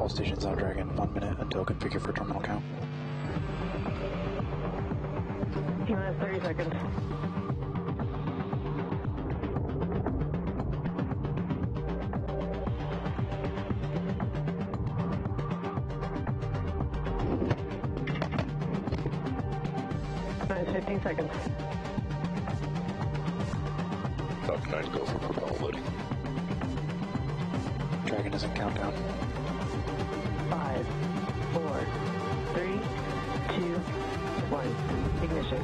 All stations on Dragon, 1 minute until configure for terminal count. T-minus 30 seconds. Minus 15 seconds. Falcon 9, go for propellant loading. Dragon is in countdown. 5, 4, 3, 2, 1. Ignition.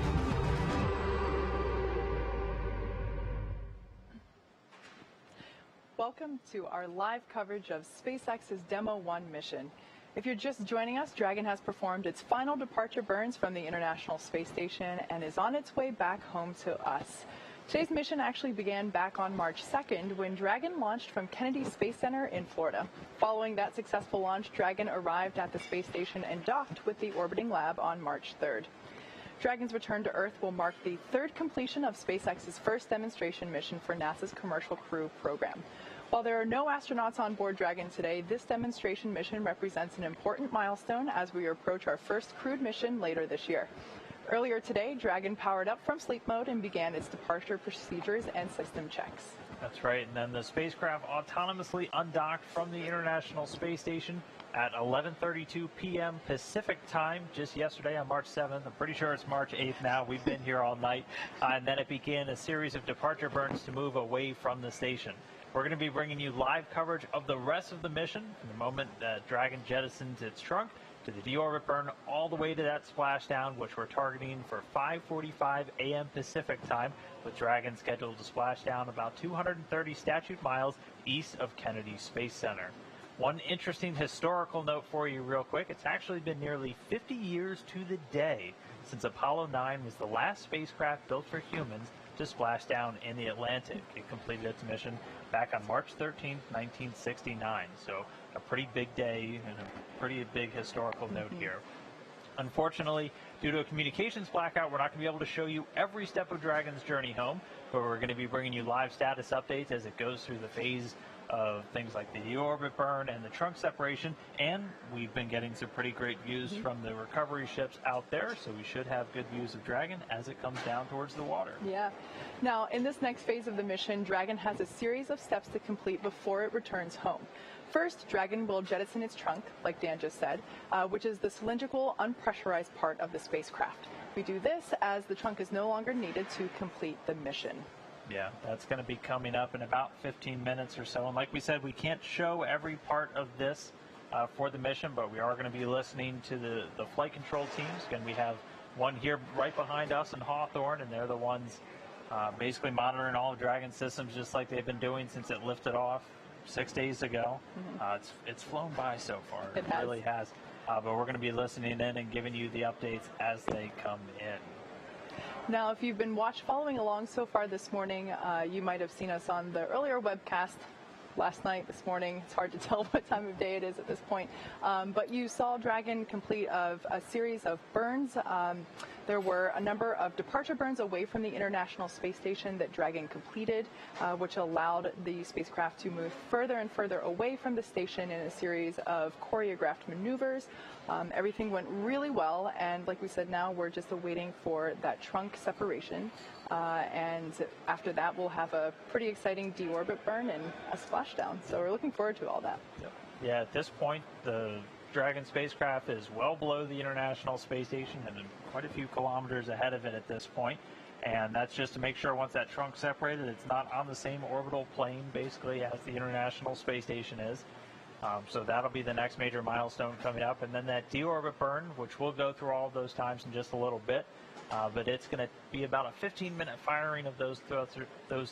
Welcome to our live coverage of SpaceX's Demo 1 mission. If you're just joining us, Dragon has performed its final departure burns from the International Space Station and is on its way back home to us. Today's mission actually began back on March 2nd when Dragon launched from Kennedy Space Center in Florida. Following that successful launch, Dragon arrived at the space station and docked with the orbiting lab on March 3rd. Dragon's return to Earth will mark the third completion of SpaceX's first demonstration mission for NASA's Commercial Crew program. While there are no astronauts on board Dragon today, this demonstration mission represents an important milestone as we approach our first crewed mission later this year. Earlier today, Dragon powered up from sleep mode and began its departure procedures and system checks. That's right, and then the spacecraft autonomously undocked from the International Space Station at 11:32 p.m. Pacific time just yesterday on March 7th. I'm pretty sure it's March 8th now. We've been here all night. And then it began a series of departure burns to move away from the station. We're going to be bringing you live coverage of the rest of the mission from the moment that Dragon jettisons its trunk to the deorbit burn all the way to that splashdown, which we're targeting for 5:45 a.m. Pacific time, with Dragon scheduled to splash down about 230 statute miles east of Kennedy Space Center. One interesting historical note for you real quick, it's actually been nearly 50 years to the day since Apollo 9 was the last spacecraft built for humans to splash down in the Atlantic. It completed its mission back on March 13, 1969. So a pretty big day and a pretty big historical note here. Unfortunately, due to a communications blackout, we're not going to be able to show you every step of Dragon's journey home, but we're going to be bringing you live status updates as it goes through the phase of things like the deorbit burn and the trunk separation, and we've been getting some pretty great views from the recovery ships out there, so we should have good views of Dragon as it comes down towards the water. Yeah. Now, in this next phase of the mission, Dragon has a series of steps to complete before it returns home. First, Dragon will jettison its trunk, like Dan just said, which is the cylindrical, unpressurized part of the spacecraft. We do this as the trunk is no longer needed to complete the mission. Yeah, that's going to be coming up in about 15 minutes or so. And like we said, we can't show every part of this for the mission, but we are going to be listening to the flight control teams. Again, we have one here right behind us in Hawthorne, and they're the ones basically monitoring all of Dragon systems just like they've been doing since it lifted off 6 days ago. It's flown by so far. It really has. But we're going to be listening in and giving you the updates as they come in. Now, if you've been following along so far this morning, you might have seen us on the earlier webcast last night, this morning. It's hard to tell what time of day it is at this point. But you saw Dragon complete a series of burns. There were a number of departure burns away from the International Space Station that Dragon completed, which allowed the spacecraft to move further and further away from the station in a series of choreographed maneuvers. Everything went really well, and like we said, now we're just awaiting for that trunk separation. And after that, we'll have a pretty exciting deorbit burn and a splashdown. So we're looking forward to all that. Yeah, at this point, the Dragon spacecraft is well below the International Space Station and quite a few kilometers ahead of it at this point. And that's just to make sure once that trunk's separated, it's not on the same orbital plane, basically, as the International Space Station is. So that'll be the next major milestone coming up. And then that deorbit burn, which we'll go through all of those times in just a little bit. But it's going to be about a 15-minute firing of those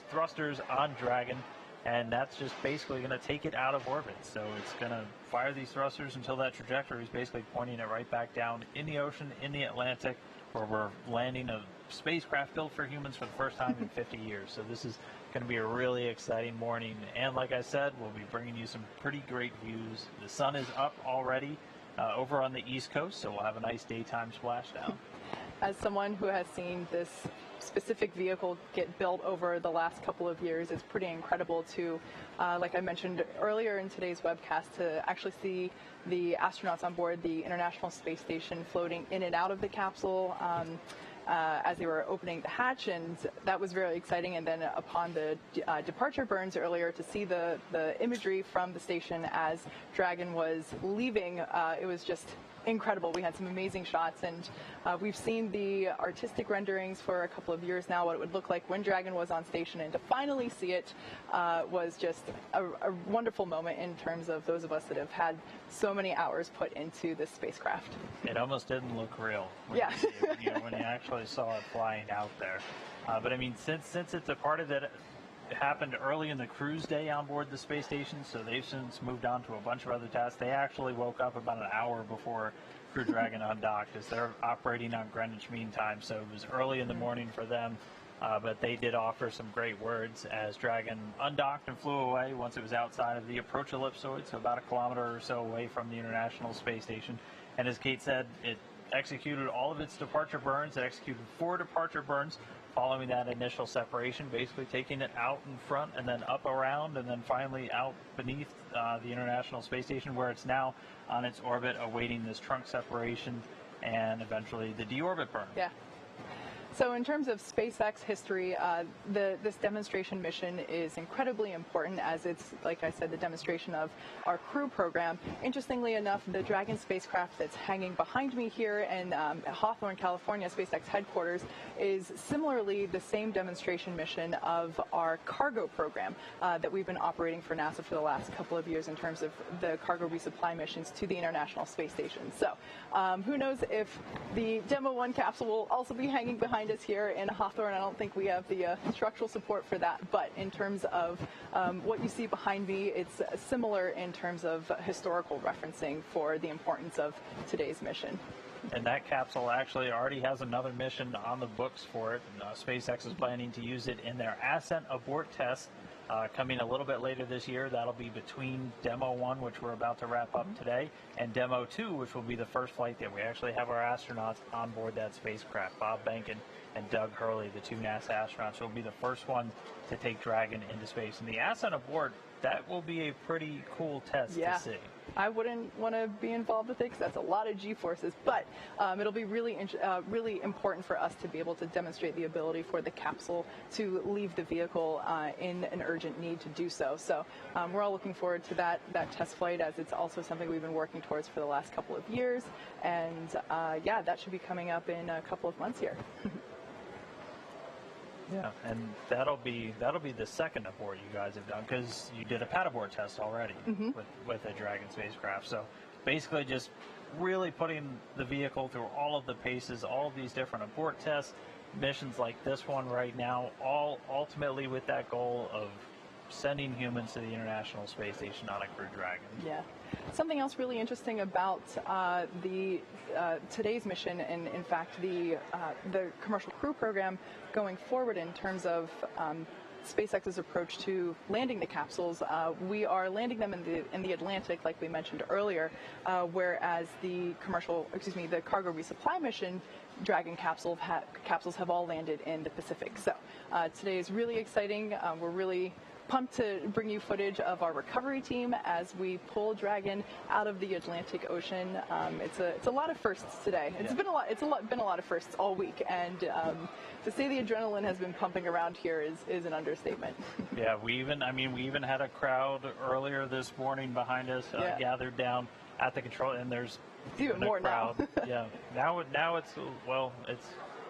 thrusters on Dragon. And that's just basically going to take it out of orbit. So it's going to fire these thrusters until that trajectory is basically pointing it right back down in the ocean, in the Atlantic, where we're landing a spacecraft built for humans for the first time in 50 years. So this is going to be a really exciting morning. And like I said, we'll be bringing you some pretty great views. The sun is up already over on the East Coast, so we'll have a nice daytime splashdown. as someone who has seen this specific vehicle get built over the last couple of years, it's pretty incredible to, like I mentioned earlier in today's webcast, to actually see the astronauts on board the International Space Station floating in and out of the capsule as they were opening the hatch, and that was very exciting. And then upon the departure burns earlier, to see the imagery from the station as Dragon was leaving, it was just incredible. We had some amazing shots, and we've seen the artistic renderings for a couple of years now, what it would look like when Dragon was on station, and to finally see it was just a wonderful moment in terms of those of us that have had so many hours put into this spacecraft. It almost didn't look real when Yeah. you see it, you know, when you actually saw it flying out there. But I mean, since it departed, that happened early in the cruise day on board the space station, so they've since moved on to a bunch of other tasks. They actually woke up about an hour before Crew Dragon undocked, as they're operating on Greenwich Mean Time, so it was early in the morning for them. But they did offer some great words as Dragon undocked and flew away once it was outside of the approach ellipsoid, so about a kilometer or so away from the International Space Station. And as Kate said, it executed all of its departure burns. It executed 4 departure burns following that initial separation, basically taking it out in front and then up around and then finally out beneath the International Space Station, where it's now on its orbit awaiting this trunk separation and eventually the deorbit burn. Yeah. So in terms of SpaceX history, this demonstration mission is incredibly important, as it's, like I said, the demonstration of our Crew program. Interestingly enough, the Dragon spacecraft that's hanging behind me here in Hawthorne, California, SpaceX headquarters, is similarly the same demonstration mission of our cargo program that we've been operating for NASA for the last couple of years in terms of the cargo resupply missions to the International Space Station. So who knows if the Demo 1 capsule will also be hanging behind us here in Hawthorne. I don't think we have the structural support for that, but in terms of what you see behind me, it's similar in terms of historical referencing for the importance of today's mission. And that capsule actually already has another mission on the books for it. SpaceX is planning to use it in their ascent abort test coming a little bit later this year. That'll be between Demo 1, which we're about to wrap up today, and Demo 2, which will be the first flight that we actually have our astronauts on board that spacecraft. Bob Behnken and Doug Hurley, the 2 NASA astronauts, will be the first one to take Dragon into space. And the ascent abort, that will be a pretty cool test to see. I wouldn't want to be involved with it because that's a lot of G-forces, but it'll be really important for us to be able to demonstrate the ability for the capsule to leave the vehicle in an urgent need to do so. So we're all looking forward to that test flight, as it's also something we've been working towards for the last couple of years. And yeah, that should be coming up in a couple of months here. Yeah, and that'll be the second abort you guys have done, because you did a pad abort test already with a Dragon spacecraft. So basically just really putting the vehicle through all of the paces, all of these different abort tests, missions like this one right now, all ultimately with that goal of sending humans to the International Space Station on a Crew Dragon. Yeah. Something else really interesting about today's mission, and in fact the commercial crew program going forward in terms of SpaceX's approach to landing the capsules, we are landing them in the Atlantic, like we mentioned earlier, whereas the cargo resupply mission Dragon capsules have all landed in the Pacific. So today is really exciting. We're really pumped to bring you footage of our recovery team as we pull Dragon out of the Atlantic Ocean. It's a lot of firsts today. It's been a lot of firsts all week, and to say the adrenaline has been pumping around here is an understatement. Yeah, we even had a crowd earlier this morning behind us gathered down at the control, and there's even more crowd. now. Yeah, now it's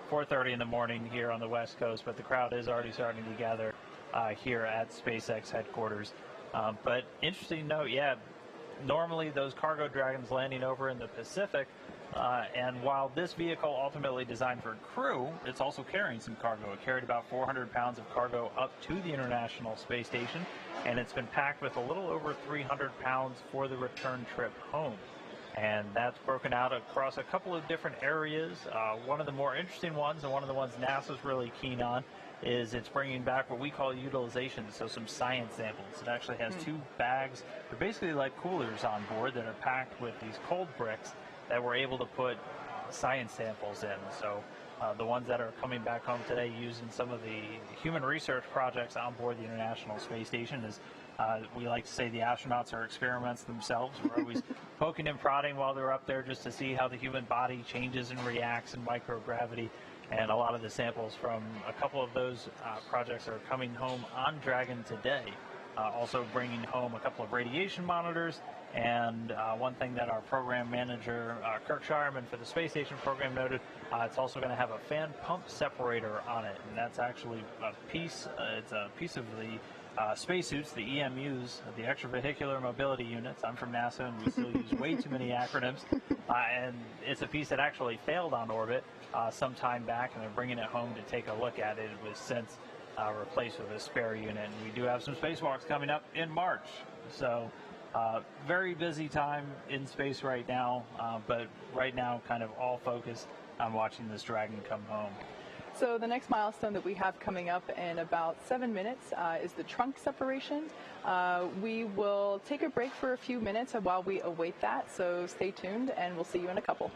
4:30 in the morning here on the West Coast, but the crowd is already starting to gather here at SpaceX headquarters. But interesting note, normally those cargo Dragons landing over in the Pacific, and while this vehicle ultimately designed for crew, it's also carrying some cargo. It carried about 400 pounds of cargo up to the International Space Station, and it's been packed with a little over 300 pounds for the return trip home. And that's broken out across a couple of different areas. One of the more interesting ones, and one of the ones NASA's really keen on, is it's bringing back what we call utilization, so some science samples. It actually has 2 bags. They're basically like coolers on board that are packed with these cold bricks that we're able to put science samples in. So the ones that are coming back home today using some of the human research projects on board the International Space Station is, we like to say, the astronauts are experiments themselves. We're always poking and prodding while they're up there just to see how the human body changes and reacts in microgravity. And a lot of the samples from a couple of those projects are coming home on Dragon today. Also bringing home a couple of radiation monitors, and one thing that our program manager, Kirk Shireman for the Space Station program, noted, it's also going to have a fan pump separator on it, and that's actually a piece, it's a piece of the spacesuits, the EMUs, the extravehicular mobility units. I'm from NASA, and we still use way too many acronyms, and it's a piece that actually failed on orbit some time back, and they're bringing it home to take a look at it. It was since replaced with a spare unit, and we do have some spacewalks coming up in March. So very busy time in space right now, but right now kind of all focused on watching this Dragon come home. So the next milestone that we have coming up in about 7 minutes is the trunk separation. We will take a break for a few minutes while we await that, so stay tuned and we'll see you in a couple.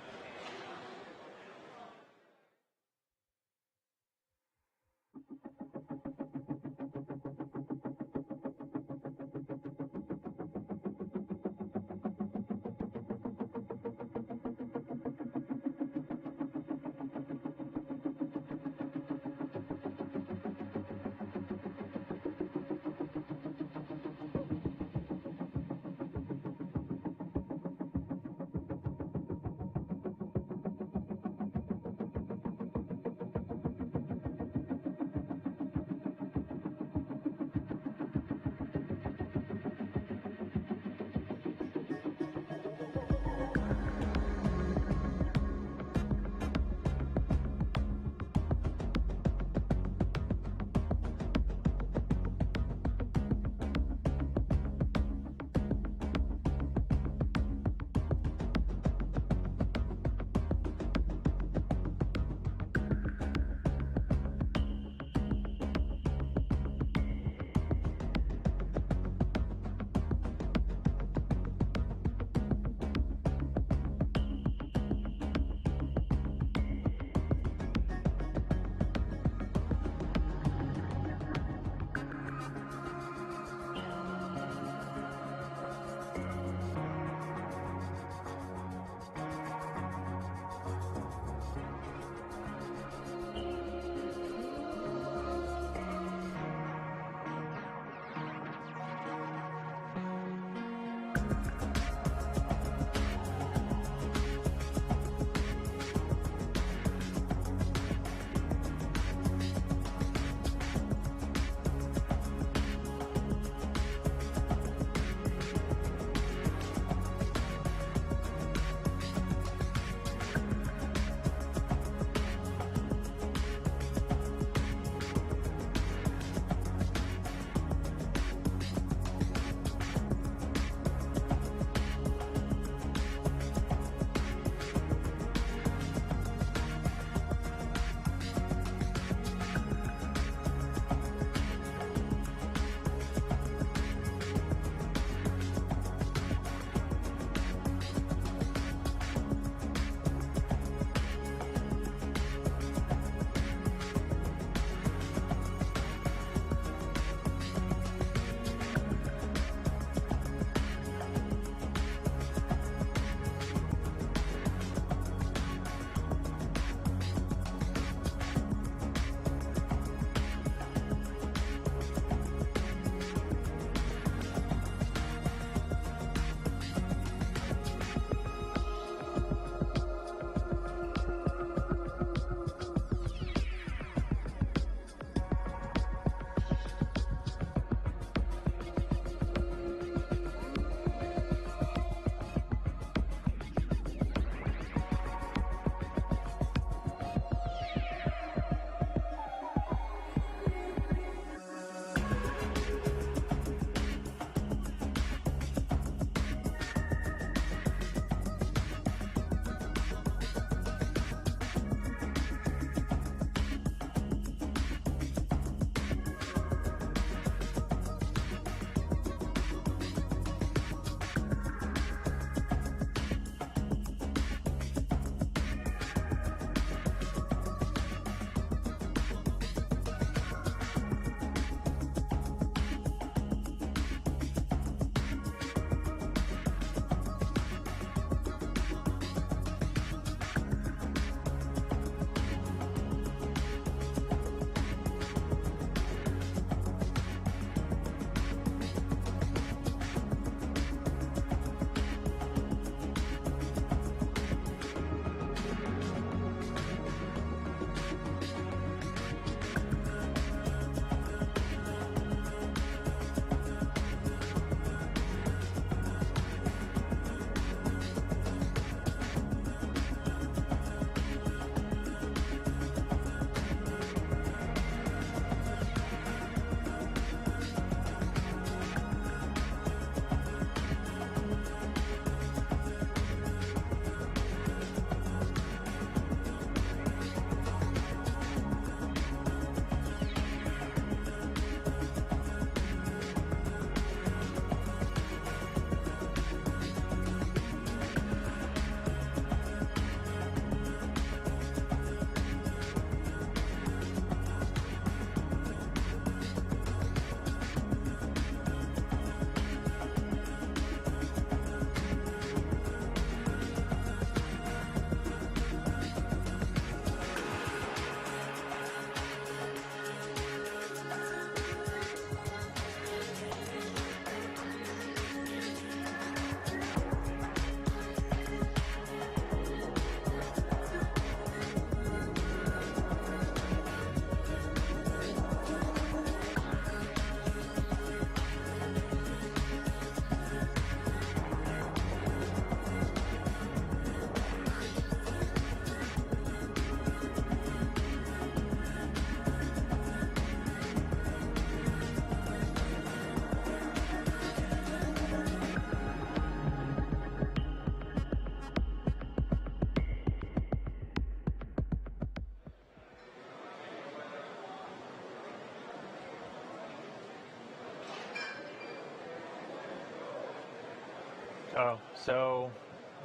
Oh, so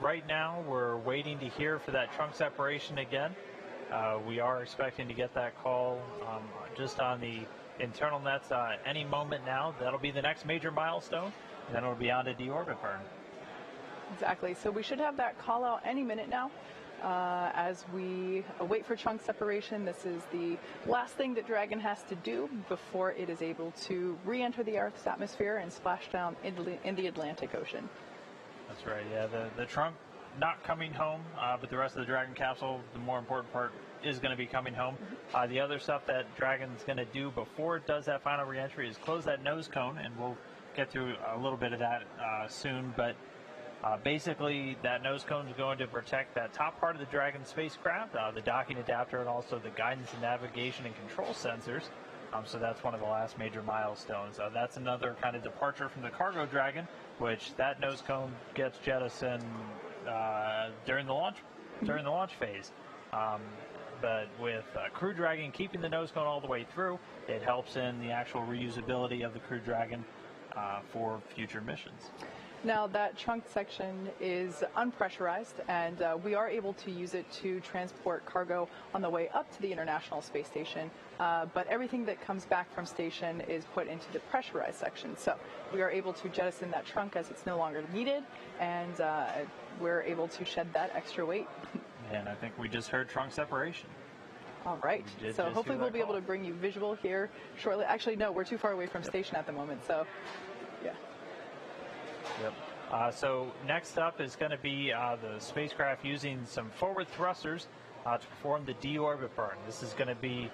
right now we're waiting to hear for that trunk separation again. We are expecting to get that call just on the internal nets any moment now. That'll be the next major milestone, and then it'll be on to deorbit burn. Exactly. So we should have that call out any minute now. As we wait for trunk separation, this is the last thing that Dragon has to do before it is able to re-enter the Earth's atmosphere and splash down in the Atlantic Ocean. That's right, yeah. The trunk not coming home, but the rest of the Dragon capsule, the more important part, is going to be coming home. The other stuff that Dragon's going to do before it does that final re-entry is close that nose cone, and we'll get through a little bit of that soon, but basically, that nose cone is going to protect that top part of the Dragon spacecraft, the docking adapter, and also the guidance and navigation and control sensors. So that's one of the last major milestones. That's another kind of departure from the cargo Dragon, which that nose cone gets jettisoned during the launch phase. But with Crew Dragon keeping the nose cone all the way through, it helps in the actual reusability of the Crew Dragon for future missions. Now that trunk section is unpressurized, and we are able to use it to transport cargo on the way up to the International Space Station, but everything that comes back from station is put into the pressurized section. So we are able to jettison that trunk as it's no longer needed, and we're able to shed that extra weight. And I think we just heard trunk separation. All right, so hopefully we'll be able to bring you visual here shortly. Actually, no, we're too far away from station at the moment, so yeah. Yep. So next up is going to be the spacecraft using some forward thrusters to perform the deorbit burn. This is going to be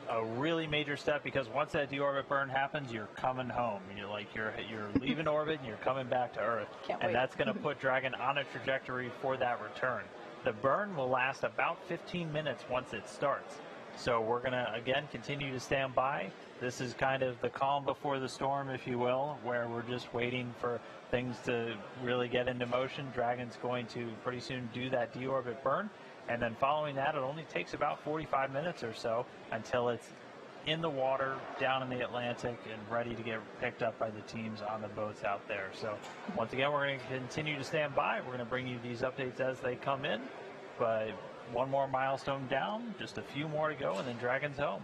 a really major step because once that deorbit burn happens, you're coming home. You're leaving orbit and you're coming back to Earth. Can't wait. That's going to put Dragon on a trajectory for that return. The burn will last about 15 minutes once it starts. So we're going to, again, continue to stand by. This is kind of the calm before the storm, if you will, where we're just waiting for things to really get into motion. Dragon's going to pretty soon do that deorbit burn. And then following that, it only takes about 45 minutes or so until it's in the water, down in the Atlantic, and ready to get picked up by the teams on the boats out there. So once again, we're going to continue to stand by. We're going to bring you these updates as they come in. But one more milestone down, just a few more to go, and then Dragon's home.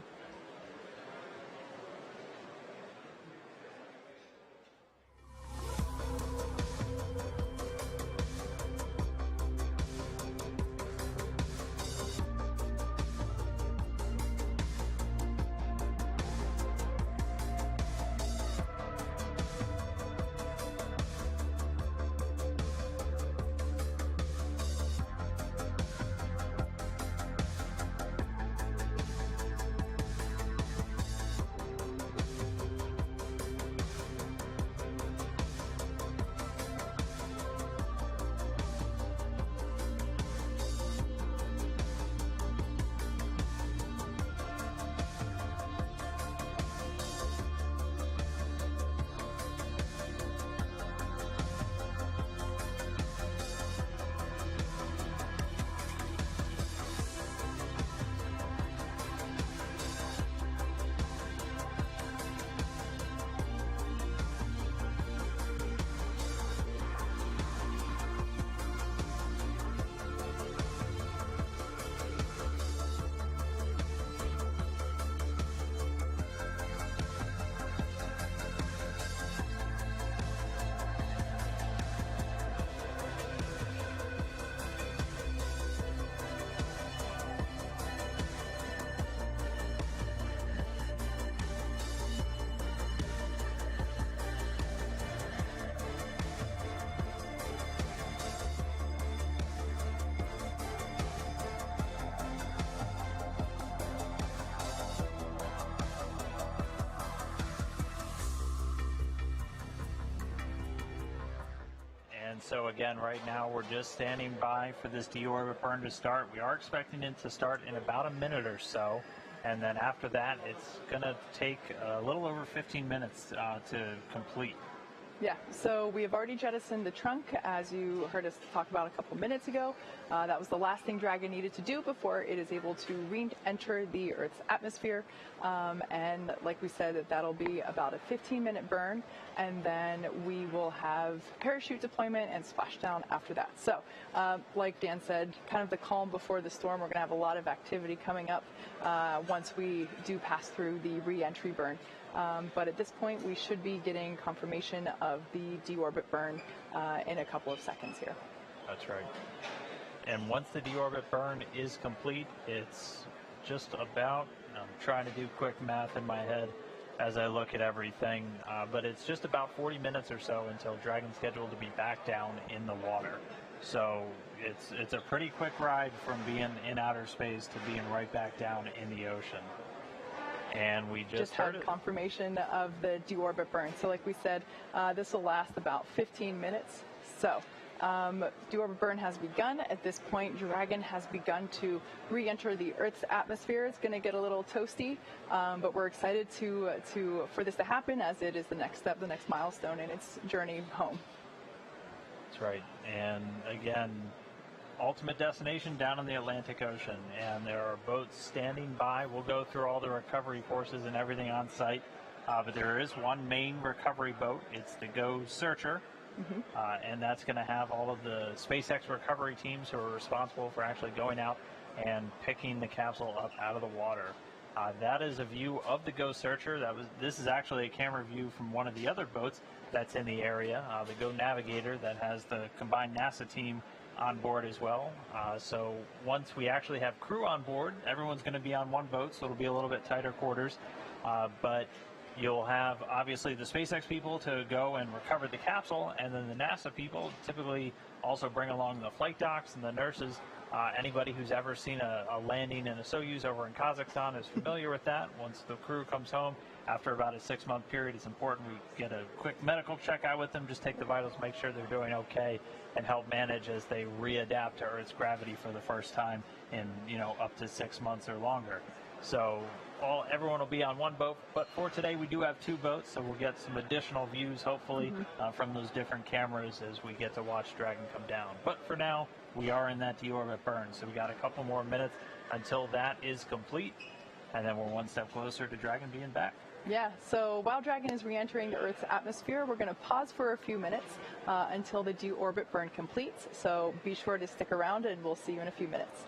So again, right now we're just standing by for this deorbit burn to start. We are expecting it to start in about a minute or so, and then after that it's going to take a little over 15 minutes to complete. Yeah, so we have already jettisoned the trunk, as you heard us talk about a couple minutes ago. That was the last thing Dragon needed to do before it is able to re-enter the Earth's atmosphere. And like we said, that'll be about a 15-minute burn, and then we will have parachute deployment and splashdown after that. So, like Dan said, kind of the calm before the storm. We're going to have a lot of activity coming up once we do pass through the re-entry burn. But at this point, we should be getting confirmation of the deorbit burn in a couple of seconds here. That's right. And once the deorbit burn is complete, it's just about, I'm trying to do quick math in my head as I look at everything, but it's just about 40 minutes or so until Dragon's scheduled to be back down in the water. So it's a pretty quick ride from being in outer space to being right back down in the ocean. And we just had confirmation of the deorbit burn. So like we said, this will last about 15 minutes. So deorbit burn has begun. At this point, Dragon has begun to re-enter the Earth's atmosphere. It's going to get a little toasty, but we're excited for this to happen, as it is the next step, the next milestone in its journey home. That's right. And again, ultimate destination down in the Atlantic Ocean, and there are boats standing by. We'll go through all the recovery courses and everything on site, but there is one main recovery boat. It's the Go Searcher, and that's going to have all of the SpaceX recovery teams who are responsible for actually going out and picking the capsule up out of the water. That is a view of the Go Searcher. This is actually a camera view from one of the other boats that's in the area, the Go Navigator, that has the combined NASA team on board as well. So once we actually have crew on board, everyone's going to be on one boat, so it'll be a little bit tighter quarters. But you'll have obviously the SpaceX people to go and recover the capsule, and then the NASA people typically also bring along the flight docs and the nurses. Anybody who's ever seen a landing in a Soyuz over in Kazakhstan is familiar with that. Once the crew comes home, after about a 6-month period, it's important we get a quick medical check out with them, just take the vitals, make sure they're doing okay, and help manage as they readapt to Earth's gravity for the first time in, up to 6 months or longer. So everyone will be on one boat, but for today we do have 2 boats, so we'll get some additional views, hopefully, from those different cameras as we get to watch Dragon come down. But for now, we are in that deorbit burn, so we got a couple more minutes until that is complete, and then we're one step closer to Dragon being back. Yeah, so while Dragon is re-entering the Earth's atmosphere, we're going to pause for a few minutes until the deorbit burn completes. So be sure to stick around, and we'll see you in a few minutes.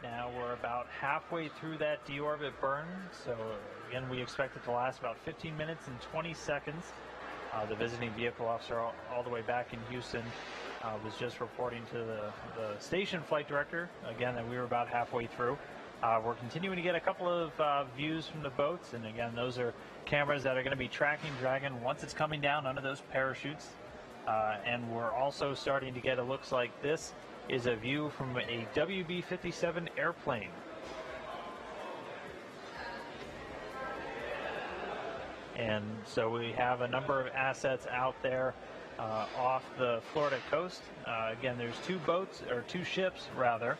right now. We're about halfway through that deorbit burn. So again, we expect it to last about 15 minutes and 20 seconds. The visiting vehicle officer all the way back in Houston was just reporting to the station flight director, again, that we were about halfway through. We're continuing to get a couple of views from the boats, and again, those are cameras that are going to be tracking Dragon once it's coming down under those parachutes. And we're also starting to get, it looks like this is a view from a WB-57 airplane. And so we have a number of assets out there off the Florida coast. Again, there's two ships rather,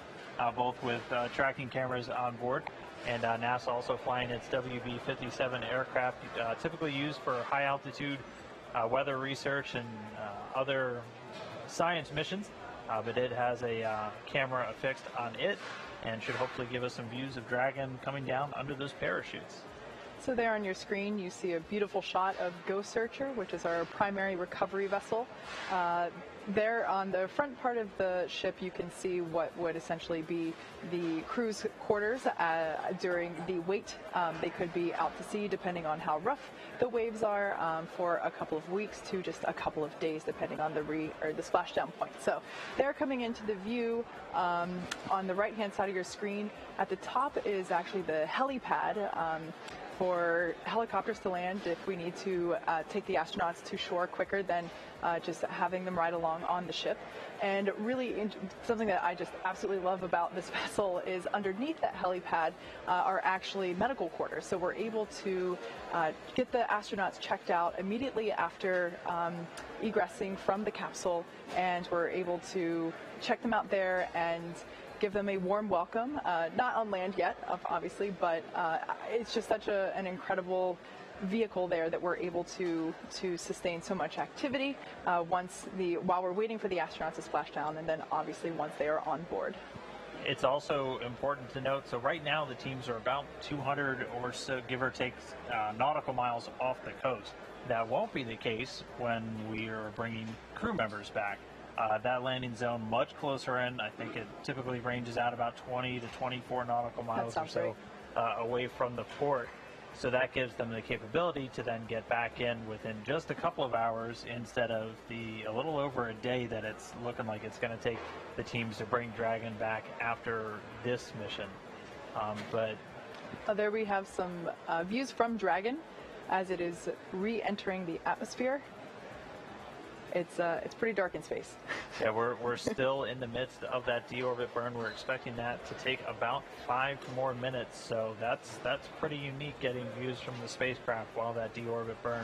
both with tracking cameras on board. And NASA also flying its WB-57 aircraft, typically used for high altitude weather research and other science missions. But it has a camera affixed on it and should hopefully give us some views of Dragon coming down under those parachutes. So there on your screen, you see a beautiful shot of Ghost Searcher, which is our primary recovery vessel. There on the front part of the ship, you can see what would essentially be the crew's quarters during the wait. They could be out to sea, depending on how rough the waves are, for a couple of weeks to just a couple of days, depending on the splashdown point. So they're coming into the view on the right-hand side of your screen. At the top is actually the helipad. For helicopters to land if we need to take the astronauts to shore quicker than just having them ride along on the ship. And really something that I just absolutely love about this vessel is underneath that helipad are actually medical quarters. So we're able to get the astronauts checked out immediately after egressing from the capsule, and we're able to check them out there and give them a warm welcome, not on land yet, obviously, but it's just such an incredible vehicle there that we're able to sustain so much activity while we're waiting for the astronauts to splash down, and then obviously once they are on board. It's also important to note, so right now the teams are about 200 or so, give or take, nautical miles off the coast. That won't be the case when we are bringing crew members back. That landing zone much closer in. I think it typically ranges out about 20 to 24 nautical miles or so away from the port. So that gives them the capability to then get back in within just a couple of hours instead of a little over a day that it's looking like it's going to take the teams to bring Dragon back after this mission. There we have some views from Dragon as it is re-entering the atmosphere. It's pretty dark in space. Yeah, we're still in the midst of that deorbit burn. We're expecting that to take about 5 more minutes, so that's pretty unique, getting views from the spacecraft while that deorbit burn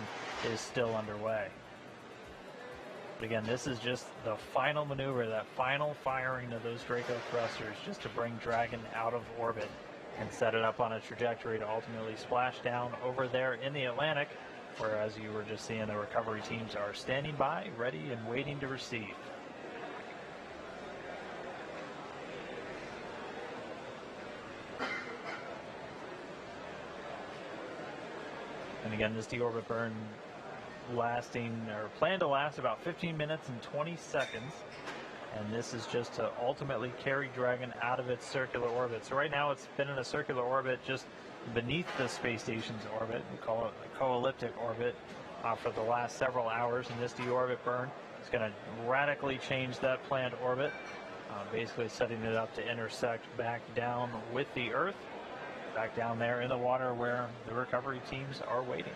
is still underway. But again, this is just the final maneuver, that final firing of those Draco thrusters, just to bring Dragon out of orbit and set it up on a trajectory to ultimately splash down over there in the Atlantic, where, as you were just seeing, the recovery teams are standing by, ready and waiting to receive. And again, this deorbit burn planned to last about 15 minutes and 20 seconds. And this is just to ultimately carry Dragon out of its circular orbit. So right now it's been in a circular orbit just beneath the space station's orbit. We call it a co-elliptic orbit for the last several hours. And this deorbit burn is going to radically change that planned orbit, basically setting it up to intersect back down with the Earth, back down there in the water where the recovery teams are waiting.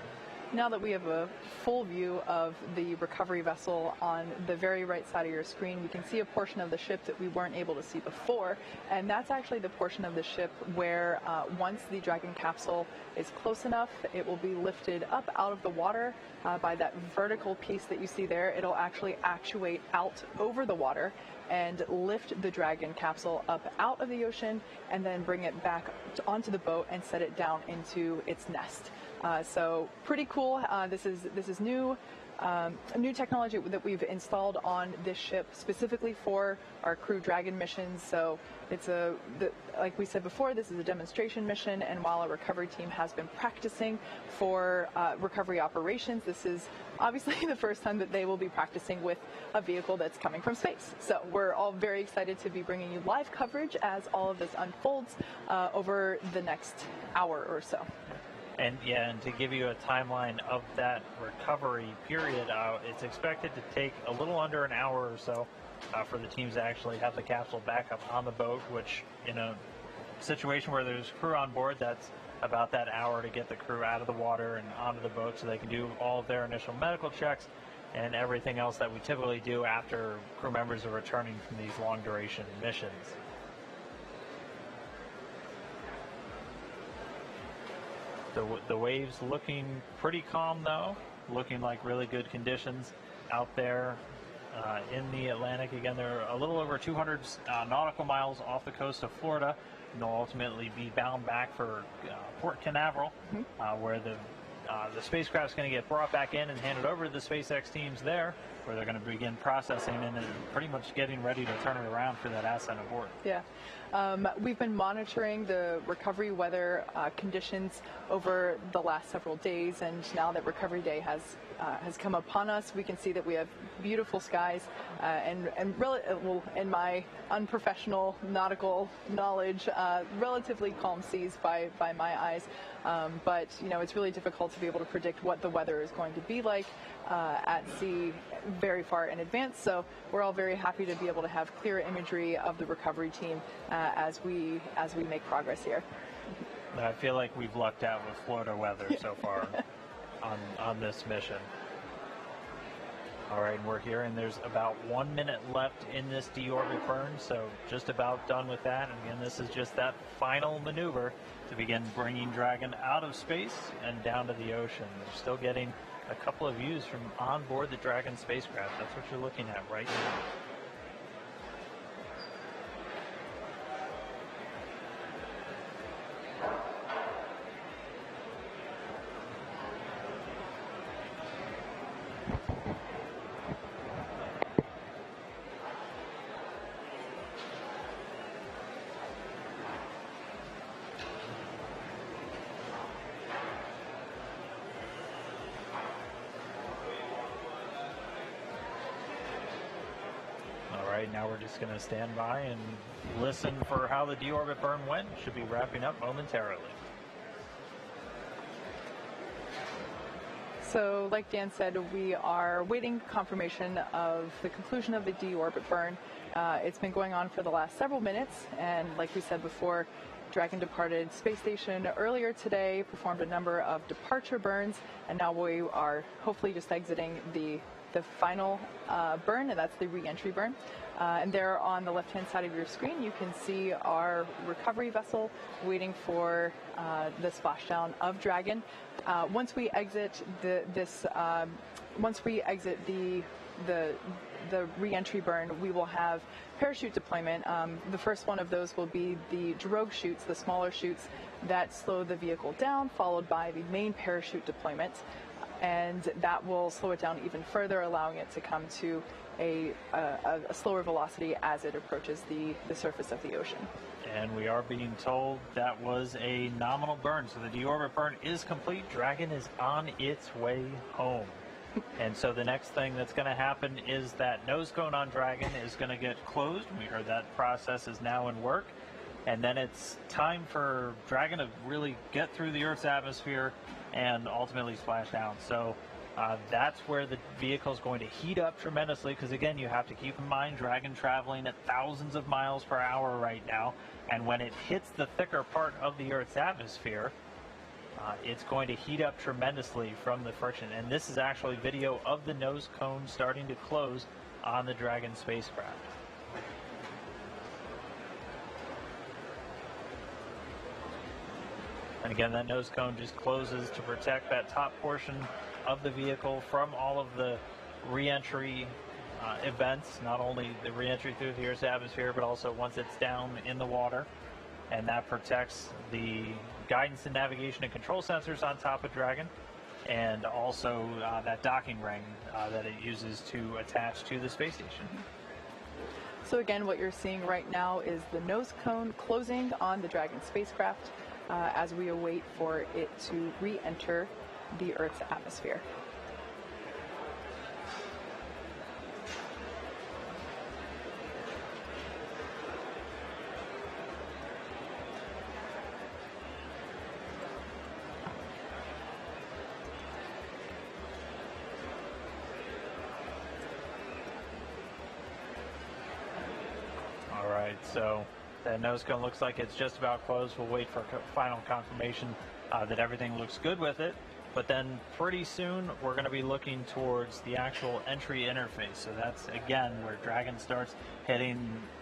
Now that we have a full view of the recovery vessel on the very right side of your screen, we can see a portion of the ship that we weren't able to see before, and that's actually the portion of the ship where once the Dragon capsule is close enough, it will be lifted up out of the water by that vertical piece that you see there. It'll actually actuate out over the water and lift the Dragon capsule up out of the ocean and then bring it back onto the boat and set it down into its nest. So pretty cool. This is new new technology that we've installed on this ship specifically for our Crew Dragon missions. So it's like we said before, this is a demonstration mission, and while our recovery team has been practicing for recovery operations, this is obviously the first time that they will be practicing with a vehicle that's coming from space. So we're all very excited to be bringing you live coverage as all of this unfolds over the next hour or so. And to give you a timeline of that recovery period, it's expected to take a little under an hour or so for the teams to actually have the capsule back up on the boat, which in a situation where there's crew on board, that's about that hour to get the crew out of the water and onto the boat so they can do all of their initial medical checks and everything else that we typically do after crew members are returning from these long duration missions. The waves looking pretty calm, though, looking like really good conditions out there in the Atlantic. Again, they're a little over 200 nautical miles off the coast of Florida, and they'll ultimately be bound back for Port Canaveral, where the spacecraft's going to get brought back in and handed over to the SpaceX teams there, where they're going to begin processing and pretty much getting ready to turn it around for that ascent aboard. Yeah. We've been monitoring the recovery weather conditions over the last several days, and now that Recovery Day has come upon us, we can see that we have beautiful skies and in my unprofessional nautical knowledge, relatively calm seas by my eyes. But it's really difficult to be able to predict what the weather is going to be like at sea very far in advance. So we're all very happy to be able to have clear imagery of the recovery team as we make progress here. I feel like we've lucked out with Florida weather so far on this mission. All right, we're here, and there's about 1 minute left in this deorbit burn, so just about done with that. And again, this is just that final maneuver to begin bringing Dragon out of space and down to the ocean. They're still getting a couple of views from on board the Dragon spacecraft. That's what you're looking at right now. Now we're just going to stand by and listen for how the deorbit burn went. Should be wrapping up momentarily. So like Dan said, we are waiting confirmation of the conclusion of the deorbit burn. It's been going on for the last several minutes, and like we said before, Dragon departed space station earlier today, performed a number of departure burns, and now we are hopefully just exiting the final burn, and that's the re-entry burn. And there on the left-hand side of your screen, you can see our recovery vessel waiting for the splashdown of Dragon. Once we exit the re-entry burn, we will have parachute deployment. The first one of those will be the drogue chutes, the smaller chutes that slow the vehicle down, followed by the main parachute deployment. And that will slow it down even further, allowing it to come to a slower velocity as it approaches the surface of the ocean. And we are being told that was a nominal burn, so the deorbit burn is complete. Dragon is on its way home. And so the next thing that's going to happen is that nose cone on Dragon is going to get closed. We heard that process is now in work. And then it's time for Dragon to really get through the Earth's atmosphere and ultimately splash down. So that's where the vehicle is going to heat up tremendously, because again, you have to keep in mind Dragon traveling at thousands of miles per hour right now, and when it hits the thicker part of the Earth's atmosphere, it's going to heat up tremendously from the friction. And this is actually video of the nose cone starting to close on the Dragon spacecraft. And again, that nose cone just closes to protect that top portion of the vehicle from all of the re-entry events, not only the re-entry through the Earth's atmosphere, but also once it's down in the water. And that protects the guidance and navigation and control sensors on top of Dragon. and also that docking ring that it uses to attach to the space station. So again, what you're seeing right now is the nose cone closing on the Dragon spacecraft as we await for it to re-enter the Earth's atmosphere. All right, so that nose cone looks like it's just about closed. We'll wait for final confirmation that everything looks good with it. But then pretty soon we're going to be looking towards the actual entry interface. So that's, again, where Dragon starts hitting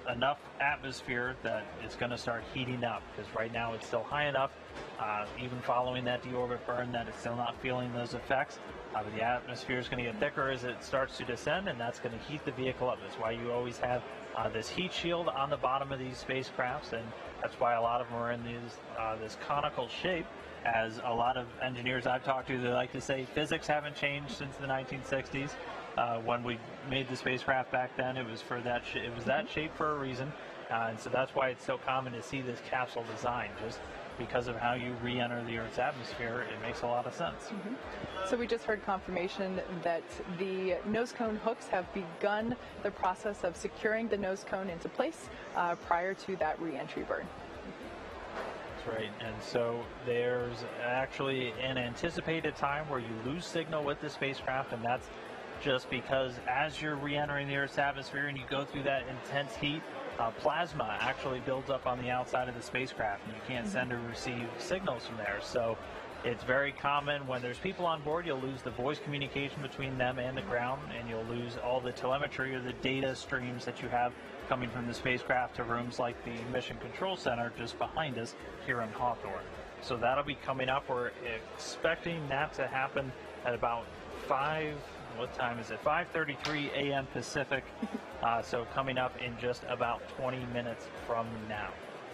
enough atmosphere that it's going to start heating up. Because right now it's still high enough, even following that deorbit burn, that it's still not feeling those effects. But the atmosphere is going to get thicker as it starts to descend, and that's going to heat the vehicle up. That's why you always have this heat shield on the bottom of these spacecrafts, and that's why a lot of them are in this conical shape. As a lot of engineers I've talked to, they like to say physics haven't changed since the 1960s. When we made the spacecraft back then, it was for that it was that shape for a reason, and so that's why it's so common to see this capsule design. Just because of how you re-enter the Earth's atmosphere, it makes a lot of sense. So we just heard confirmation that the nose cone hooks have begun the process of securing the nose cone into place prior to that re-entry burn. That's right, and so there's actually an anticipated time where you lose signal with the spacecraft, and that's just because as you're re-entering the Earth's atmosphere and you go through that intense heat, plasma actually builds up on the outside of the spacecraft, and you can't send or receive signals from there. So it's very common when there's people on board, you'll lose the voice communication between them and the ground, and you'll lose all the telemetry or the data streams that you have coming from the spacecraft to rooms like the Mission Control Center just behind us here in Hawthorne. So that'll be coming up. We're expecting that to happen at about 5:33 a.m. Pacific. So coming up in just about 20 minutes from now.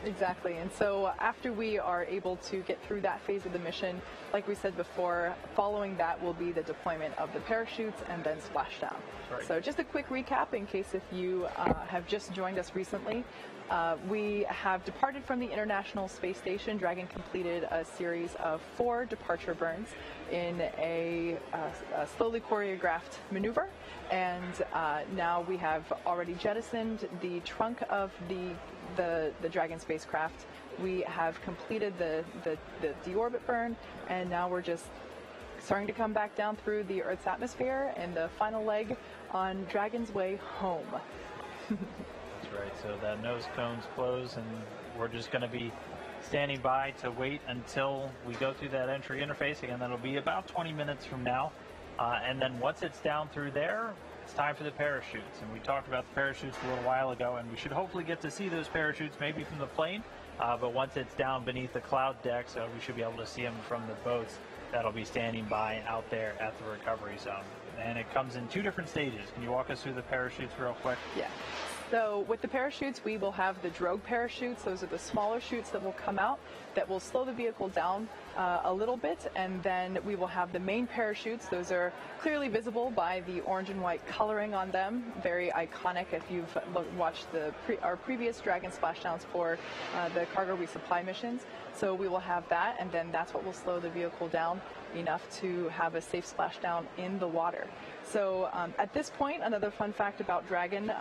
Exactly, and so after we are able to get through that phase of the mission, like we said before, following that will be the deployment of the parachutes and then splashdown. Right. So just a quick recap in case if you have just joined us recently. We have departed from the International Space Station. Dragon completed a series of 4 departure burns in a slowly choreographed maneuver, and now we have already jettisoned the trunk of the Dragon spacecraft. We have completed the deorbit burn, and now we're just starting to come back down through the Earth's atmosphere and the final leg on Dragon's way home. That's right, so that nose cone's closed, and we're just going to be standing by to wait until we go through that entry interface. Again, that'll be about 20 minutes from now. And then once it's down through there, it's time for the parachutes. And we talked about the parachutes a little while ago, and we should hopefully get to see those parachutes maybe from the plane. But once it's down beneath the cloud deck, so we should be able to see them from the boats that'll be standing by out there at the recovery zone. And it comes in 2 different stages. Can you walk us through the parachutes real quick? Yeah. So with the parachutes, we will have the drogue parachutes. Those are the smaller chutes that will come out that will slow the vehicle down a little bit, and then we will have the main parachutes. Those are clearly visible by the orange and white coloring on them. Very iconic if you've watched our previous Dragon splashdowns for the cargo resupply missions. So we will have that, and then that's what will slow the vehicle down enough to have a safe splashdown in the water. So at this point, another fun fact about Dragon,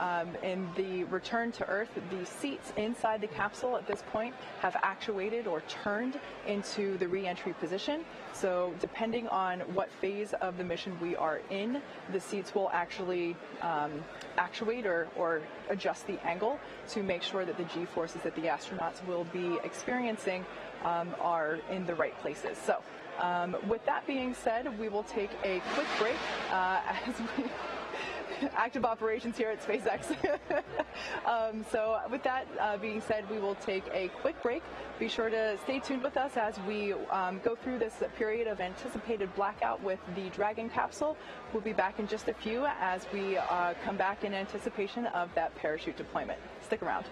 in the return to Earth, the seats inside the capsule at this point have actuated or turned into the re-entry position. So depending on what phase of the mission we are in, the seats will actually actuate or adjust the angle to make sure that the G-forces that the astronauts will be experiencing are in the right places. So with that being said, we will take a quick break as we active operations here at SpaceX. So with that being said, we will take a quick break. Be sure to stay tuned with us as we go through this period of anticipated blackout with the Dragon capsule. We'll be back in just a few as we come back in anticipation of that parachute deployment. Stick around.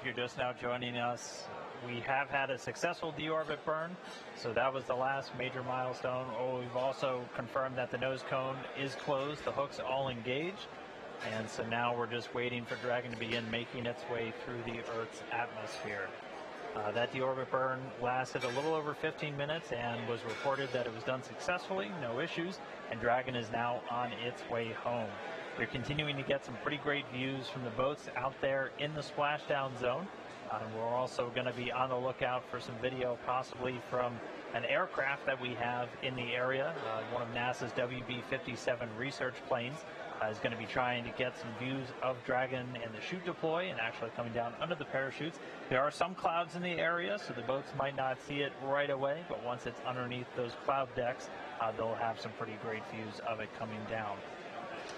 if you're just now joining us, we have had a successful deorbit burn, so that was the last major milestone. We've also confirmed that the nose cone is closed, the hook's all engaged, and so now we're just waiting for Dragon to begin making its way through the Earth's atmosphere. That deorbit burn lasted a little over 15 minutes and was reported that it was done successfully, no issues, and Dragon is now on its way home. We're continuing to get some pretty great views from the boats out there in the splashdown zone. We're also going to be on the lookout for some video possibly from an aircraft that we have in the area. One of NASA's WB-57 research planes is going to be trying to get some views of Dragon and the chute deploy and actually coming down under the parachutes. There are some clouds in the area, so the boats might not see it right away, but once it's underneath those cloud decks, they'll have some pretty great views of it coming down.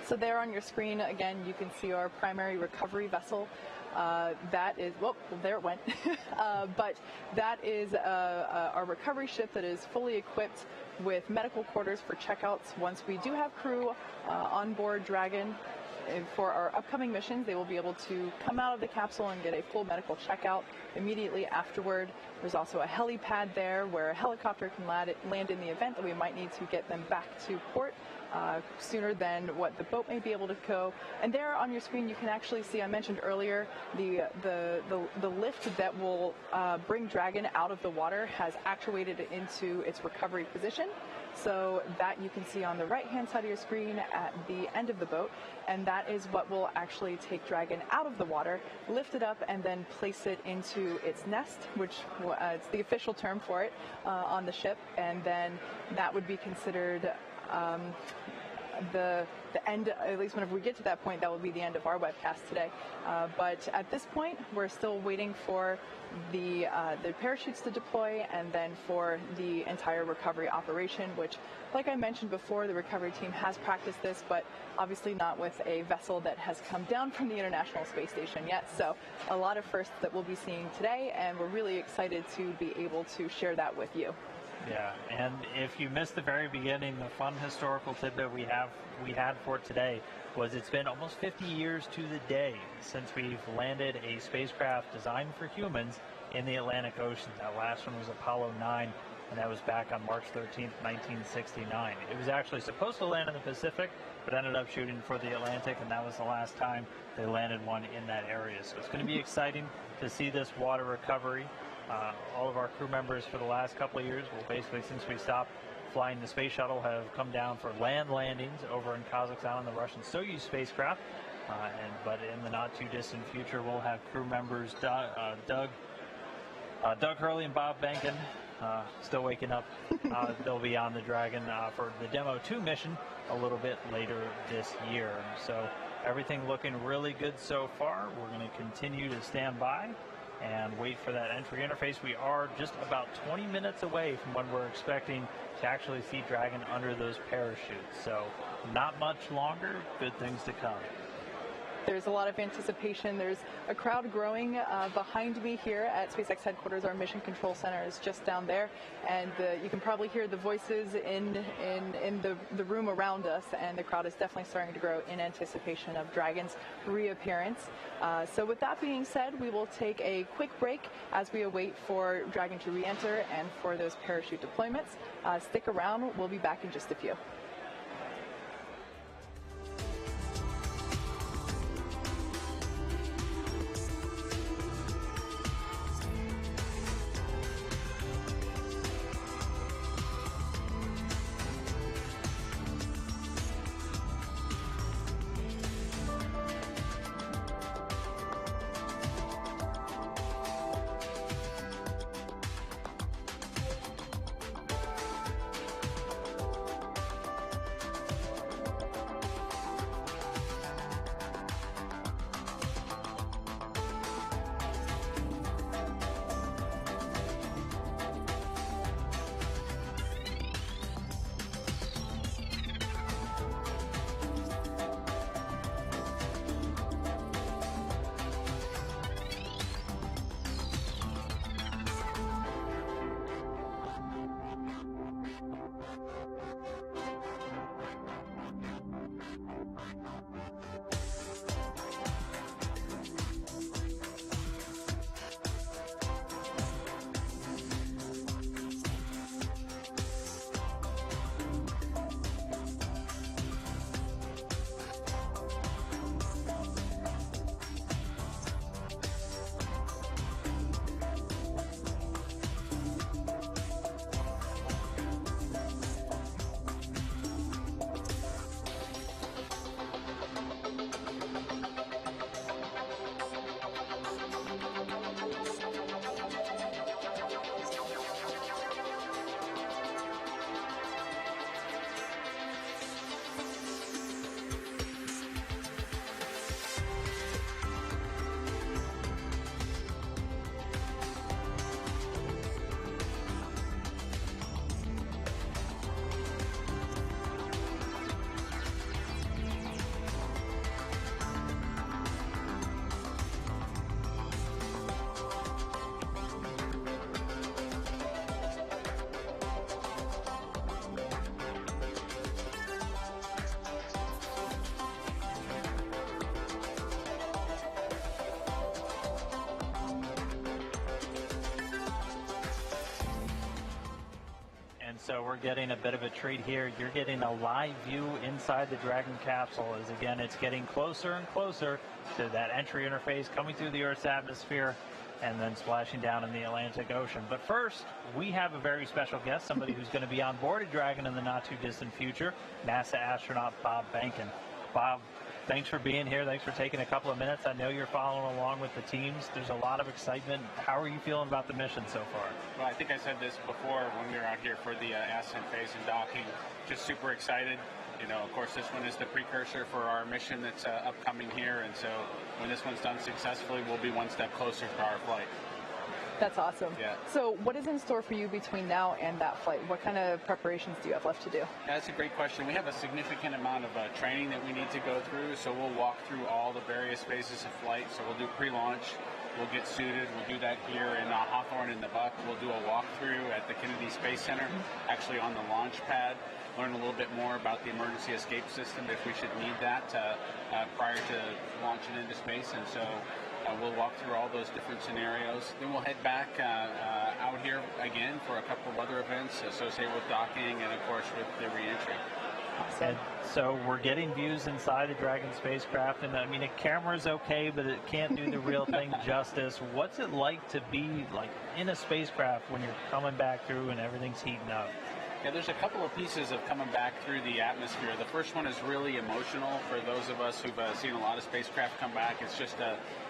So there on your screen, again, you can see our primary recovery vessel. That is, well, there it went. But that is our recovery ship that is fully equipped with medical quarters for checkouts. Once we do have crew on board Dragon for our upcoming missions, they will be able to come out of the capsule and get a full medical checkout immediately afterward. There's also a helipad there where a helicopter can land in the event that we might need to get them back to port sooner than what the boat may be able to go. And there on your screen you can actually see, I mentioned earlier, the lift that will bring Dragon out of the water has actuated it into its recovery position. So that you can see on the right-hand side of your screen at the end of the boat, and that is what will actually take Dragon out of the water, lift it up, and then place it into its nest, which it's the official term for it on the ship, and then that would be considered the end, at least whenever we get to that point, that will be the end of our webcast today. But at this point, we're still waiting for the parachutes to deploy and then for the entire recovery operation, which, like I mentioned before, the recovery team has practiced this, but obviously not with a vessel that has come down from the International Space Station yet. So a lot of firsts that we'll be seeing today, and we're really excited to be able to share that with you. Yeah, and if you missed the very beginning, the fun historical tidbit we had for today was it's been almost 50 years to the day since we've landed a spacecraft designed for humans in the Atlantic Ocean. That last one was Apollo 9, and that was back on March 13th, 1969. It was actually supposed to land in the Pacific, but ended up shooting for the Atlantic, and that was the last time they landed one in that area. So it's going to be exciting to see this water recovery. All of our crew members for the last couple of years, well, basically since we stopped flying the space shuttle, have come down for land landings over in Kazakhstan on the Russian Soyuz spacecraft. But in the not too distant future, we'll have crew members Doug Hurley and Bob Benkin, still waking up. They'll be on the Dragon for the Demo 2 mission a little bit later this year. So everything looking really good so far. We're going to continue to stand by and wait for that entry interface. We are just about 20 minutes away from when we're expecting to actually see Dragon under those parachutes. So not much longer, good things to come. There's a lot of anticipation. There's a crowd growing behind me here at SpaceX headquarters. Our mission control center is just down there, and you can probably hear the voices in the room around us, and the crowd is definitely starting to grow in anticipation of Dragon's reappearance. So with that being said, we will take a quick break as we await for Dragon to re-enter and for those parachute deployments. Stick around. We'll be back in just a few. so we're getting a bit of a treat here. You're getting a live view inside the Dragon capsule as, again, it's getting closer and closer to that entry interface coming through the Earth's atmosphere and then splashing down in the Atlantic Ocean. But first, we have a very special guest, somebody who's going to be on board a Dragon in the not-too-distant future, NASA astronaut Bob Behnken. Bob, thanks for being here. Thanks for taking a couple of minutes. I know you're following along with the teams. There's a lot of excitement. How are you feeling about the mission so far? Well, I think I said this before when we were out here for the ascent phase and docking. Just super excited. You know, of course, this one is the precursor for our mission that's upcoming here. And so when this one's done successfully, we'll be one step closer to our flight. That's awesome. Yeah. So what is in store for you between now and that flight? What kind of preparations do you have left to do? That's a great question. We have a significant amount of training that we need to go through. So we'll walk through all the various phases of flight. So we'll do pre-launch. We'll get suited. We'll do that here in Hawthorne in the Buck. We'll do a walkthrough at the Kennedy Space Center, actually on the launch pad. Learn a little bit more about the emergency escape system if we should need that prior to launching into space. And so we'll walk through all those different scenarios. Then we'll head back out here again for a couple of other events associated with docking and, of course, with the reentry. And so we're getting views inside the Dragon spacecraft, and I mean, a camera's okay, but it can't do the real thing justice. What's it like to be like in a spacecraft when you're coming back through and everything's heating up? Yeah, there's a couple of pieces of coming back through the atmosphere. The first one is really emotional for those of us who've seen a lot of spacecraft come back. It's just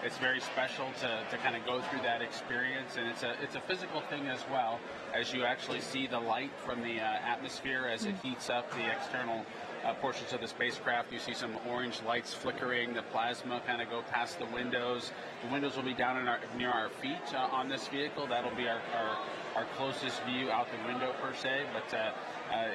it's very special to kind of go through that experience, and it's a physical thing as well, as you actually see the light from the atmosphere as it heats up the external portions of the spacecraft. You see some orange lights flickering, the plasma kind of go past the windows. The windows will be down in near our feet on this vehicle. That'll be our closest view out the window per se, but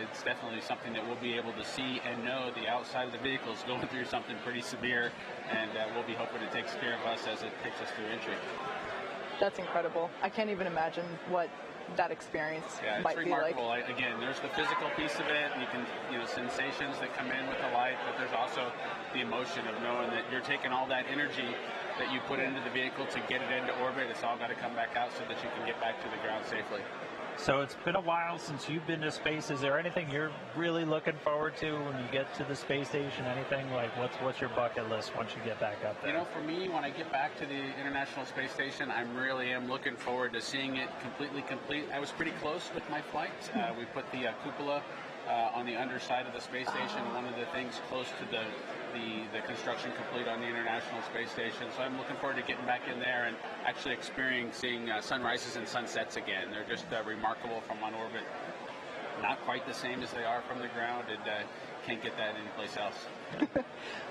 it's definitely something that we'll be able to see and know the outside of the vehicle is going through something pretty severe, and we'll be hoping it takes care of us as it takes us through entry. That's incredible. I can't even imagine what that experience might be like. Remarkable. Again, there's the physical piece of it. You can, sensations that come in with the light, but there's also the emotion of knowing that you're taking all that energy that you put into the vehicle to get it into orbit. It's all got to come back out so that you can get back to the ground safely. So it's been a while since you've been to space. Is there anything you're really looking forward to when you get to the space station? Anything like what's your bucket list once you get back up there? For me, when I get back to the International Space Station, I really am looking forward to seeing it completely complete. I was pretty close with my flight. We put the cupola on the underside of the space station. One of the things close to the construction complete on the International Space Station. So I'm looking forward to getting back in there and actually experiencing sunrises and sunsets again. They're just remarkable from on orbit. Not quite the same as they are from the ground, and can't get that anyplace else.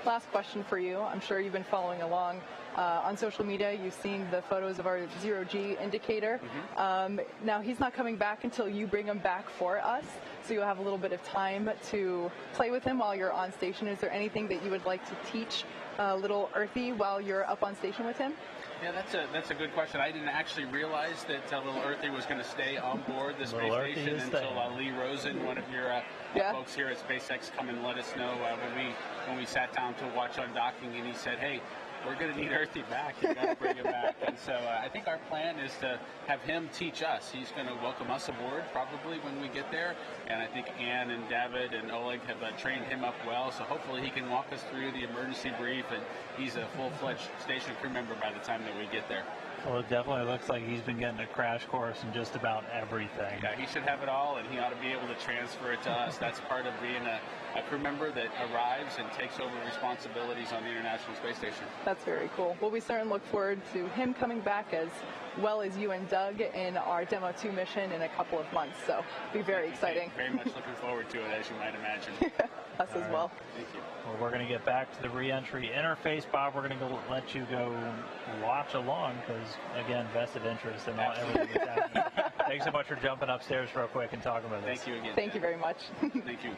Last question for you. I'm sure you've been following along on social media. You've seen the photos of our zero-G indicator. Now, he's not coming back until you bring him back for us, so you'll have a little bit of time to play with him while you're on station. Is there anything that you would like to teach little Earthy while you're up on station with him? Yeah, that's a good question. I didn't actually realize that little Earthy was going to stay on board the space station until Lee Rosen, one of your folks here at SpaceX, come and let us know when we sat down to watch on docking, and he said, "Hey, we're going to need Earthy back. You got to bring him back." And so I think our plan is to have him teach us. He's going to welcome us aboard probably when we get there. And I think Ann and David and Oleg have trained him up well. So hopefully he can walk us through the emergency brief, and he's a full-fledged station crew member by the time that we get there. Well, it definitely looks like he's been getting a crash course in just about everything. Yeah, he should have it all, and he ought to be able to transfer it to us. That's part of being a crew member that arrives and takes over responsibilities on the International Space Station. That's very cool. Well, we certainly look forward to him coming back as well as you and Doug in our Demo 2 mission in a couple of months. So it'll be very exciting. Very much looking forward to it, as you might imagine. Us as well. Thank you. Well, we're going to get back to the re-entry interface. Bob, we're going to let you go watch along because, again, vested interest in everything that's happening. Thanks so much for jumping upstairs real quick and talking about this. Thank you again. Thank you very much. Thank you.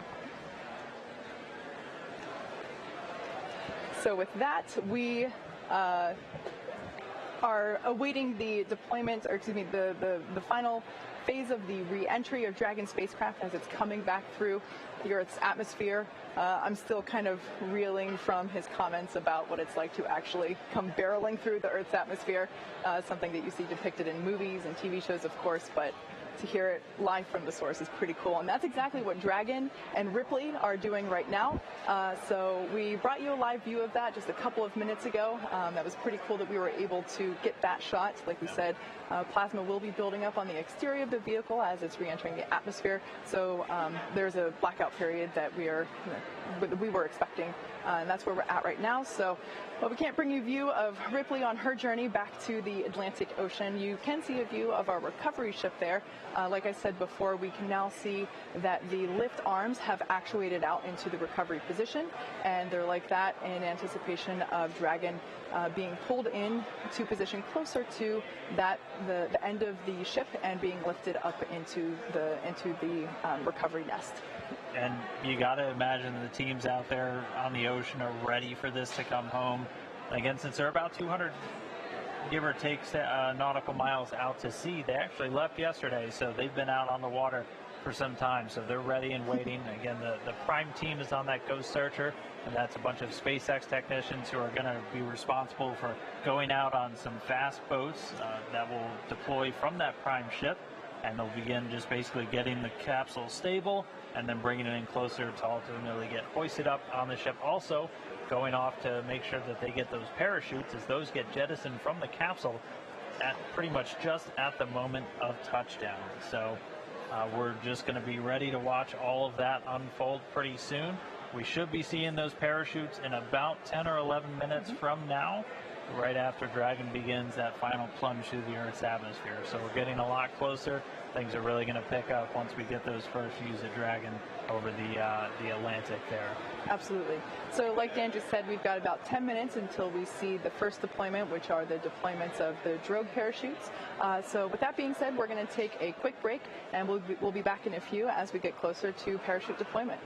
So with that, we are awaiting the deployment, or excuse me, the final phase of the re-entry of Dragon spacecraft as it's coming back through the Earth's atmosphere. I'm still kind of reeling from his comments about what it's like to actually come barreling through the Earth's atmosphere, something that you see depicted in movies and TV shows, of course, but to hear it live from the source is pretty cool. And that's exactly what Dragon and Ripley are doing right now. So we brought you a live view of that just a couple of minutes ago. That was pretty cool that we were able to get that shot. Like we said, plasma will be building up on the exterior of the vehicle as it's re-entering the atmosphere. So there's a blackout period that we were expecting, and that's where we're at right now. So while we can't bring you a view of Ripley on her journey back to the Atlantic Ocean, you can see a view of our recovery ship there. Like I said before, we can now see that the lift arms have actuated out into the recovery position, and they're like that in anticipation of Dragon being pulled in to position closer to the end of the ship and being lifted up into the recovery nest. And you got to imagine the teams out there on the ocean are ready for this to come home. Again, since they're about 200, give or take, nautical miles out to sea, they actually left yesterday, so they've been out on the water for some time, so they're ready and waiting. Again, the prime team is on that Ghost Searcher, and that's a bunch of SpaceX technicians who are going to be responsible for going out on some fast boats that will deploy from that prime ship, and they'll begin just basically getting the capsule stable and then bringing it in closer to ultimately get hoisted up on the ship. Also going off to make sure that they get those parachutes as those get jettisoned from the capsule at pretty much just at the moment of touchdown. So we're just going to be ready to watch all of that unfold pretty soon. We should be seeing those parachutes in about 10 or 11 minutes from now, right after Dragon begins that final plunge through the Earth's atmosphere. So we're getting a lot closer. Things are really going to pick up once we get those first views of Dragon over the Atlantic there. Absolutely. So like Dan just said, we've got about 10 minutes until we see the first deployment, which are the deployments of the drogue parachutes. So with that being said, we're going to take a quick break, and we'll be back in a few as we get closer to parachute deployment.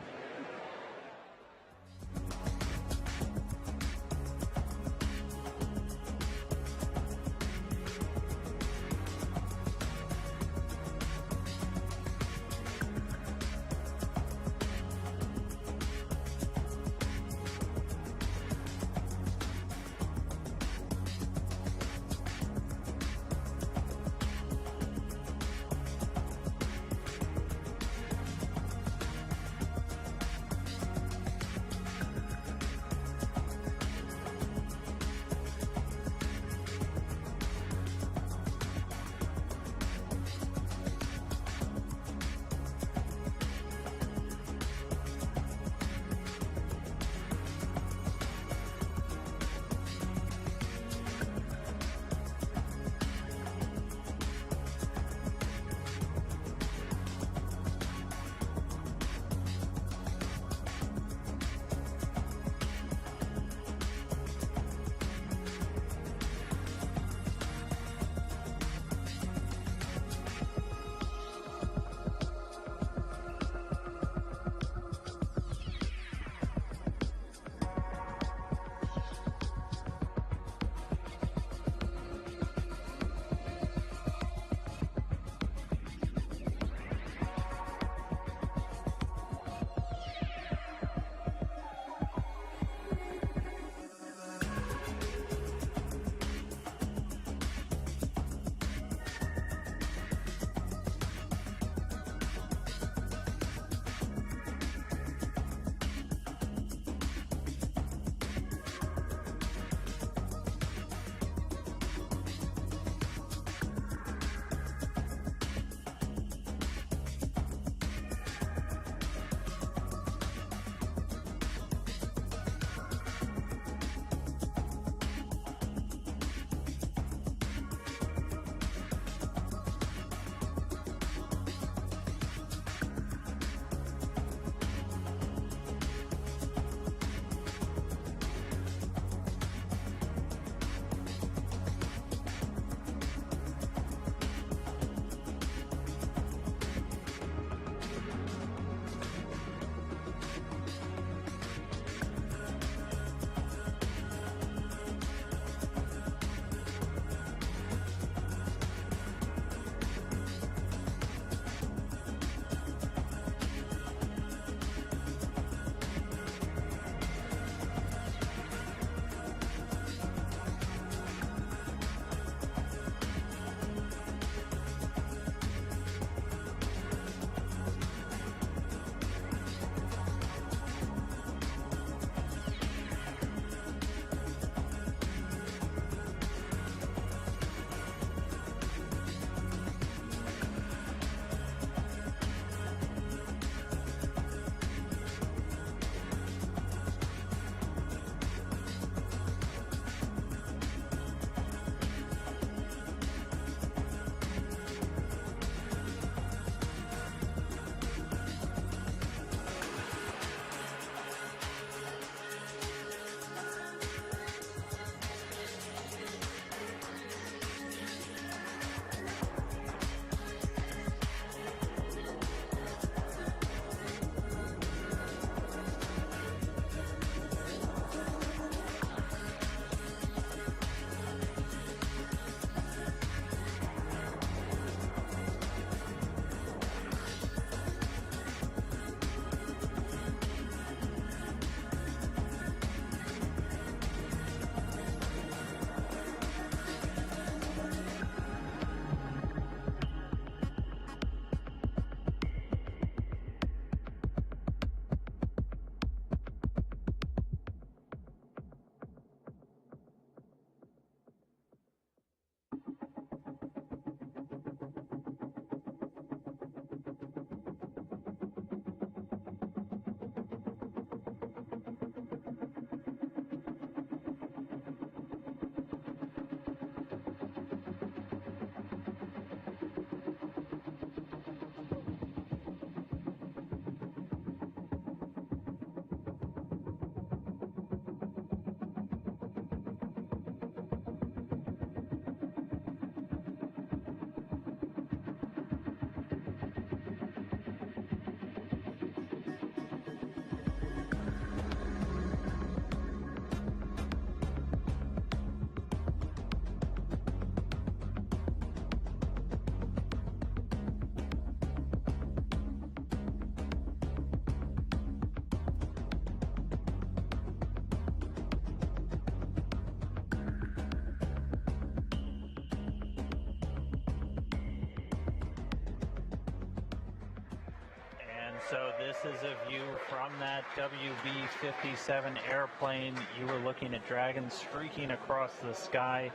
So this is a view from that WB-57 airplane. You were looking at Dragon streaking across the sky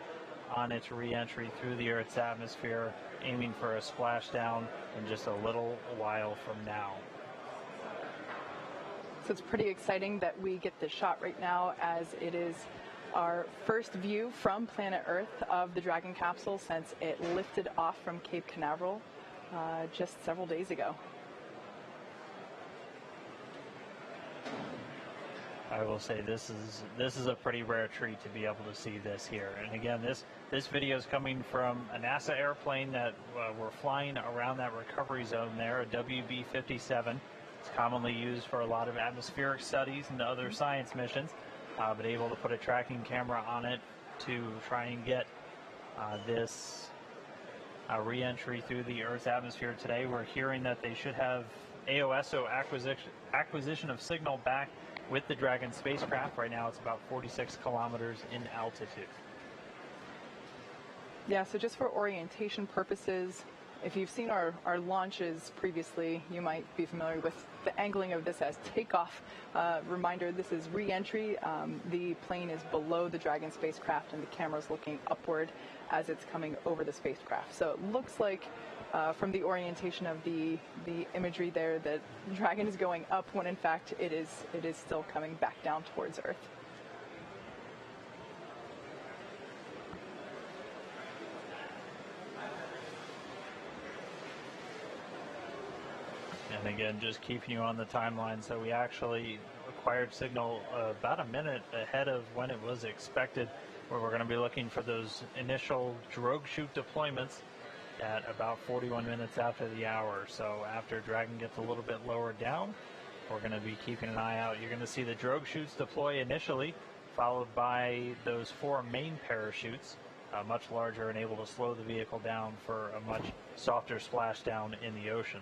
on its re-entry through the Earth's atmosphere, aiming for a splashdown in just a little while from now. So it's pretty exciting that we get this shot right now, as it is our first view from planet Earth of the Dragon capsule since it lifted off from Cape Canaveral just several days ago. I will say this is a pretty rare treat to be able to see this here. And again, this video is coming from a NASA airplane that we're flying around that recovery zone there, a WB-57. It's commonly used for a lot of atmospheric studies and other science missions, but able to put a tracking camera on it to try and get this re-entry through the Earth's atmosphere today. We're hearing that they should have AOSO acquisition of signal back with the Dragon spacecraft. Right now it's about 46 kilometers in altitude. Yeah, so just for orientation purposes, if you've seen our launches previously, you might be familiar with the angling of this as takeoff. Reminder, this is re-entry. The plane is below the Dragon spacecraft and the camera's looking upward as it's coming over the spacecraft. So it looks like from the orientation of the imagery there that Dragon is going up when in fact it is still coming back down towards Earth. And again, just keeping you on the timeline, so we actually acquired signal about a minute ahead of when it was expected, where we're going to be looking for those initial drogue chute deployments at about 41 minutes after the hour. So after Dragon gets a little bit lower down, we're going to be keeping an eye out. You're going to see the drogue chutes deploy initially, followed by those 4 main parachutes, much larger and able to slow the vehicle down for a much softer splashdown in the ocean.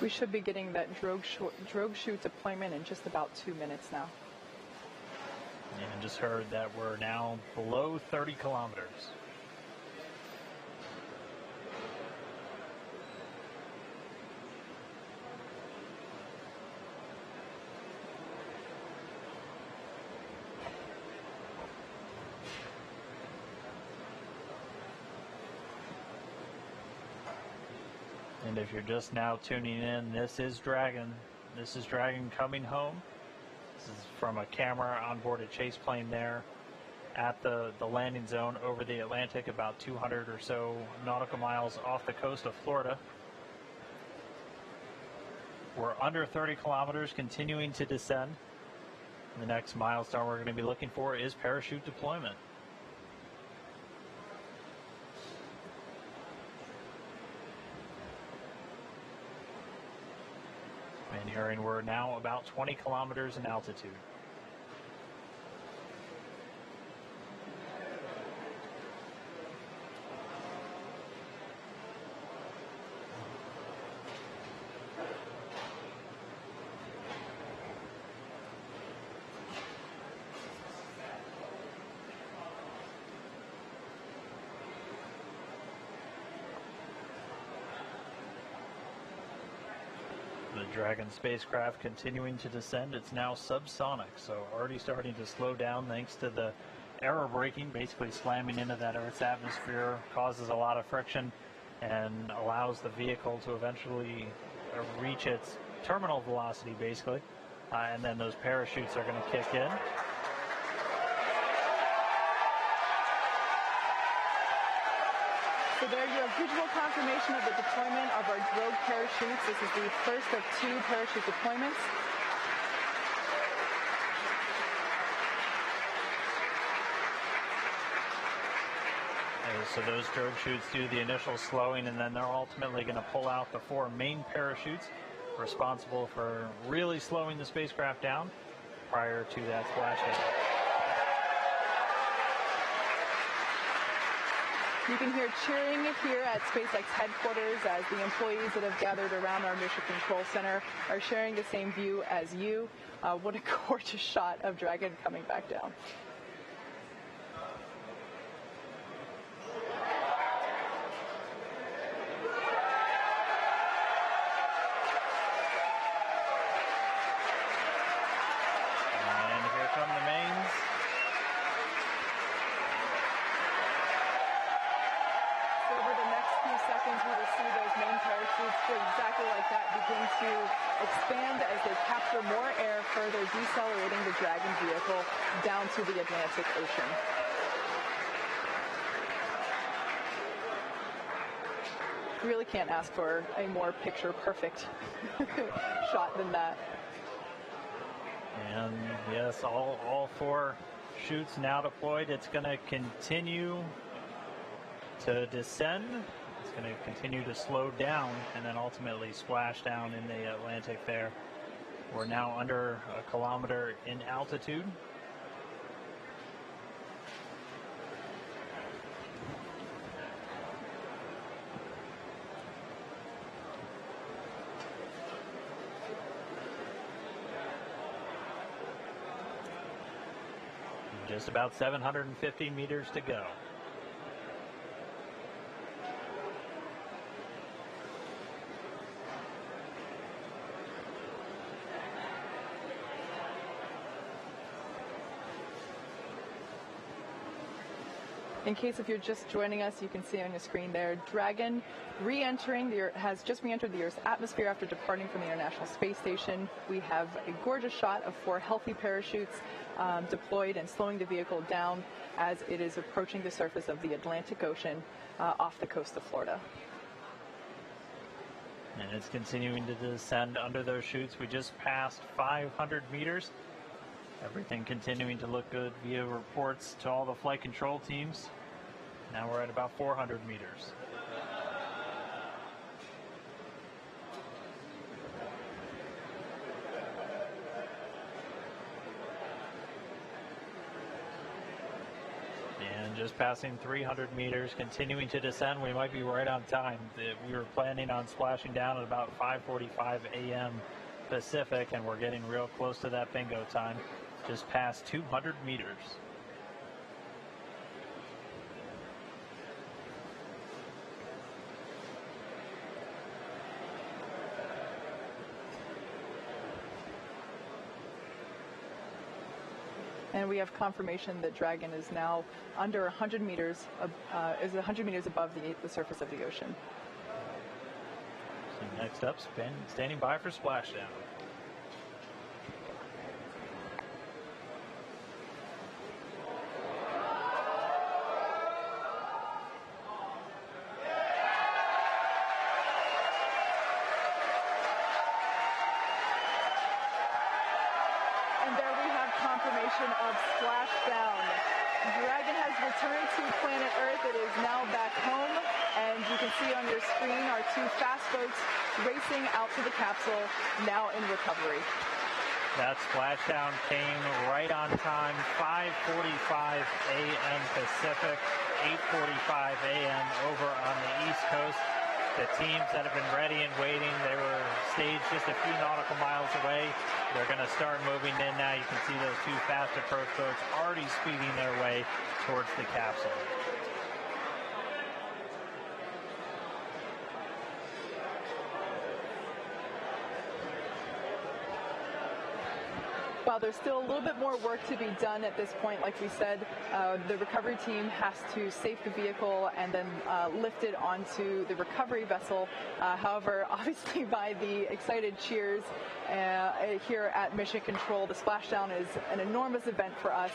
We should be getting that drogue chute deployment in just about 2 minutes now. And just heard that we're now below 30 kilometers. And if you're just now tuning in, this is Dragon. This is Dragon coming home. This is from a camera on board a chase plane there at the landing zone over the Atlantic, about 200 or so nautical miles off the coast of Florida. We're under 30 kilometers, continuing to descend. The next milestone we're going to be looking for is parachute deployment. And hearing we're now about 20 kilometers in altitude. The Dragon spacecraft continuing to descend. It's now subsonic, so already starting to slow down thanks to the aero braking, basically slamming into that Earth's atmosphere, causes a lot of friction and allows the vehicle to eventually reach its terminal velocity, basically, and then those parachutes are going to kick in. So there you have visual confirmation of the deployment of our drogue parachutes. This is the first of 2 parachute deployments. And so those drogue chutes do the initial slowing, and then they're ultimately going to pull out the 4 main parachutes responsible for really slowing the spacecraft down prior to that splashdown. You can hear cheering here at SpaceX headquarters as the employees that have gathered around our Mission Control Center are sharing the same view as you. What a gorgeous shot of Dragon coming back down. seconds, we will see those main parachutes exactly like that begin to expand as they capture more air, further decelerating the Dragon vehicle down to the Atlantic Ocean. You really can't ask for a more picture-perfect shot than that. And yes, all 4 chutes now deployed. It's going to continue to descend. It's going to continue to slow down and then ultimately splash down in the Atlantic there. We're now under 1 kilometer in altitude. Just about 750 meters to go. In case if you're just joining us, you can see on your screen there, Dragon has just re-entered the Earth's atmosphere after departing from the International Space Station. We have a gorgeous shot of 4 healthy parachutes deployed and slowing the vehicle down as it is approaching the surface of the Atlantic Ocean off the coast of Florida. And it's continuing to descend under those chutes. We just passed 500 meters. Everything continuing to look good via reports to all the flight control teams. Now we're at about 400 meters. And just passing 300 meters, continuing to descend. We might be right on time. We were planning on splashing down at about 5:45 a.m. Pacific, and we're getting real close to that bingo time. Just past 200 meters. And we have confirmation that Dragon is now under 100 meters, is 100 meters above the surface of the ocean. So next up, standing by for splashdown. Of splashdown. Dragon has returned to planet Earth. It is now back home, and you can see on your screen our 2 fast boats racing out to the capsule, now in recovery. That splashdown came right on time, 5:45 a.m. Pacific, 8:45 a.m. over on the East Coast. The teams that have been ready and waiting, they were staged just a few nautical miles away. They're going to start moving in now. You can see those 2 fast approach boats already speeding their way towards the capsule. While there's still a little bit more work to be done at this point, like we said, the recovery team has to safe the vehicle and then lift it onto the recovery vessel. However, obviously by the excited cheers here at Mission Control, the splashdown is an enormous event for us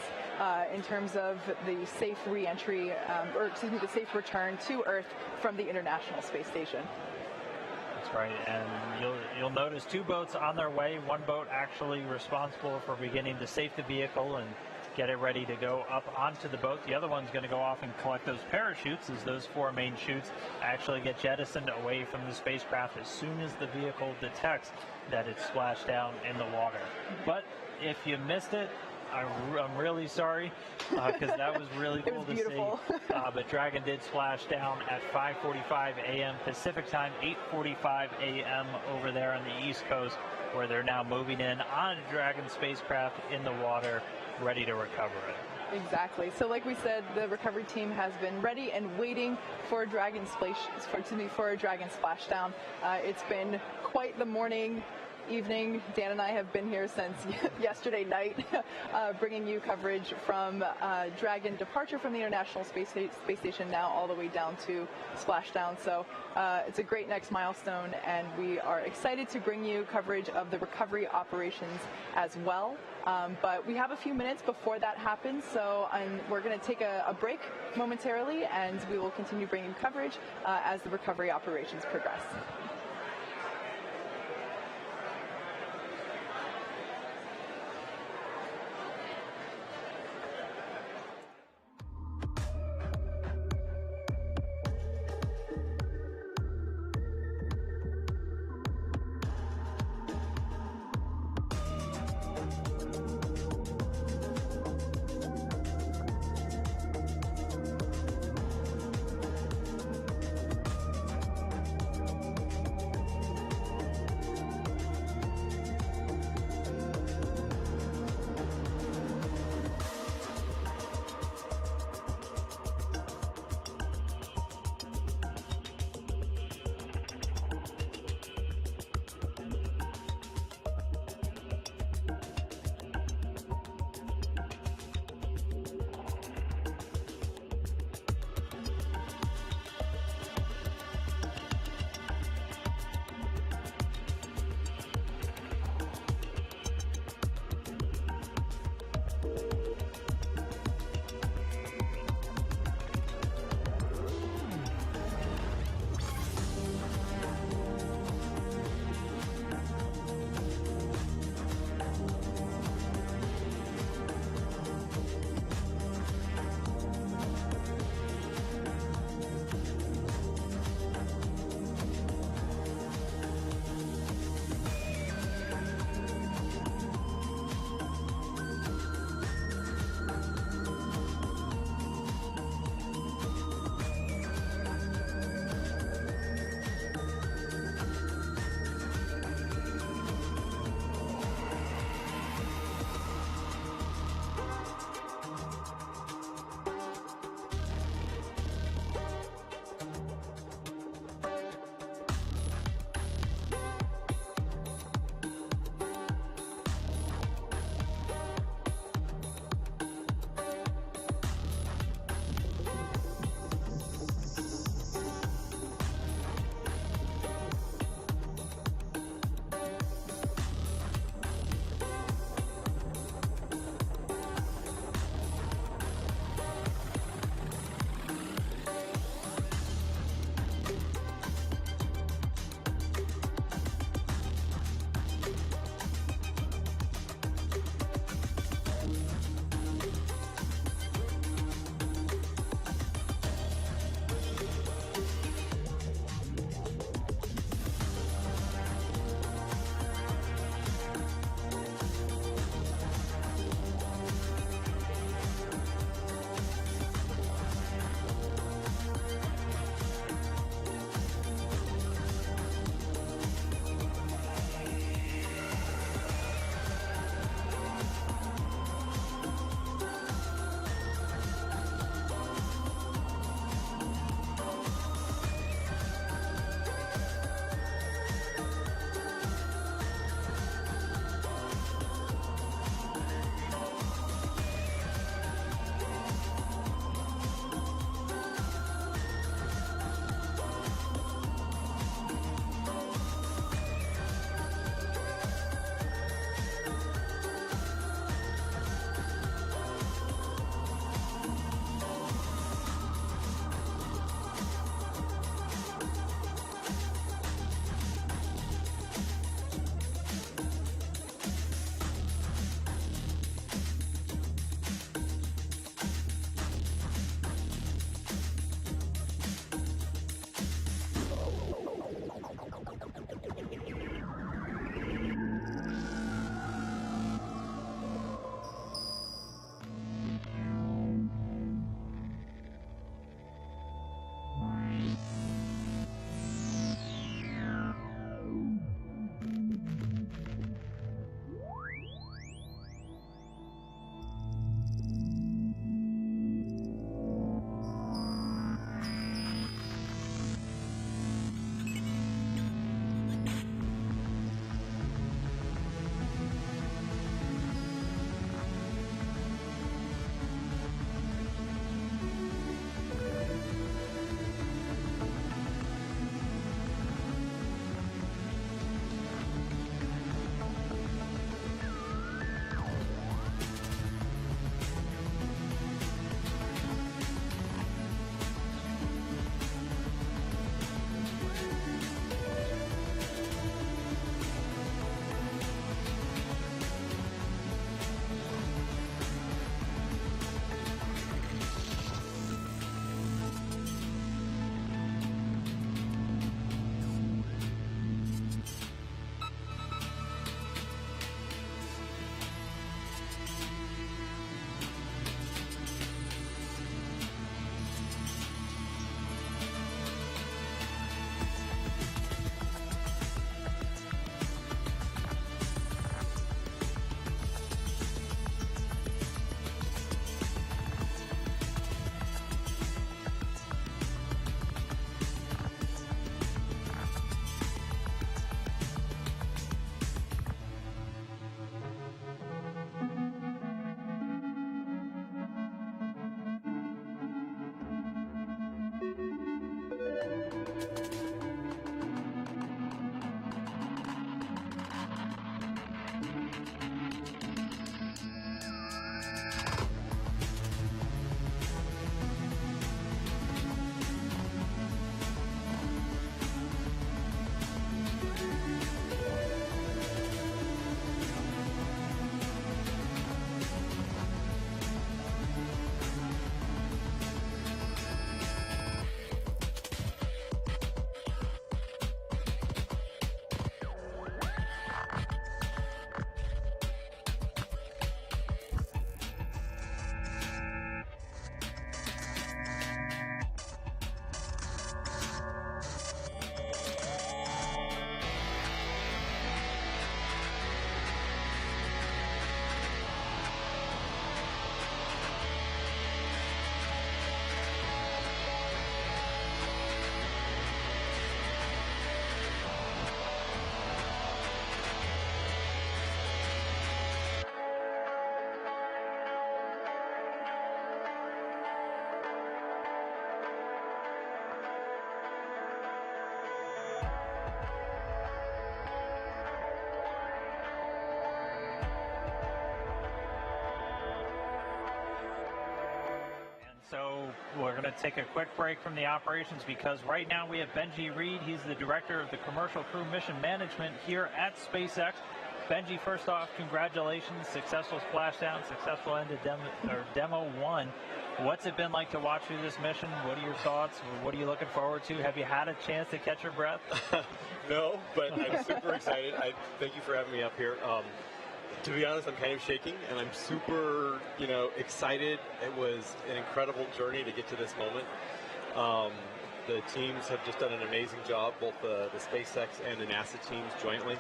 in terms of the safe re-entry, the safe return to Earth from the International Space Station. That's right, and you'll notice 2 boats on their way. 1 boat actually responsible for beginning to safe the vehicle and get it ready to go up onto the boat. The other one's going to go off and collect those parachutes as those 4 main chutes actually get jettisoned away from the spacecraft as soon as the vehicle detects that it's splashed down in the water. But if you missed it, I'm really sorry because that was really cool to see. But Dragon did splash down at 5:45 a.m. Pacific time, 8:45 a.m. over there on the East Coast, where they're now moving in on a Dragon spacecraft in the water, ready to recover it. Exactly. So like we said, the recovery team has been ready and waiting for a Dragon splashdown. It's been quite the morning. evening. Dan and I have been here since yesterday night, bringing you coverage from Dragon departure from the International Space Station now all the way down to splashdown. So it's a great next milestone, and we are excited to bring you coverage of the recovery operations as well. But we have a few minutes before that happens, so we're going to take a break momentarily, and we will continue bringing coverage as the recovery operations progress. We're going to take a quick break from the operations because right now we have Benji Reed. He's the director of the Commercial Crew Mission Management here at SpaceX. Benji, first off, congratulations. Successful splashdown, successful end of Demo 1. What's it been like to watch through this mission? What are your thoughts? What are you looking forward to? Have you had a chance to catch your breath? No, but I'm super excited. Thank you for having me up here. To be honest, I'm kind of shaking, and I'm super, excited. It was an incredible journey to get to this moment. The teams have just done an amazing job, both the SpaceX and the NASA teams jointly.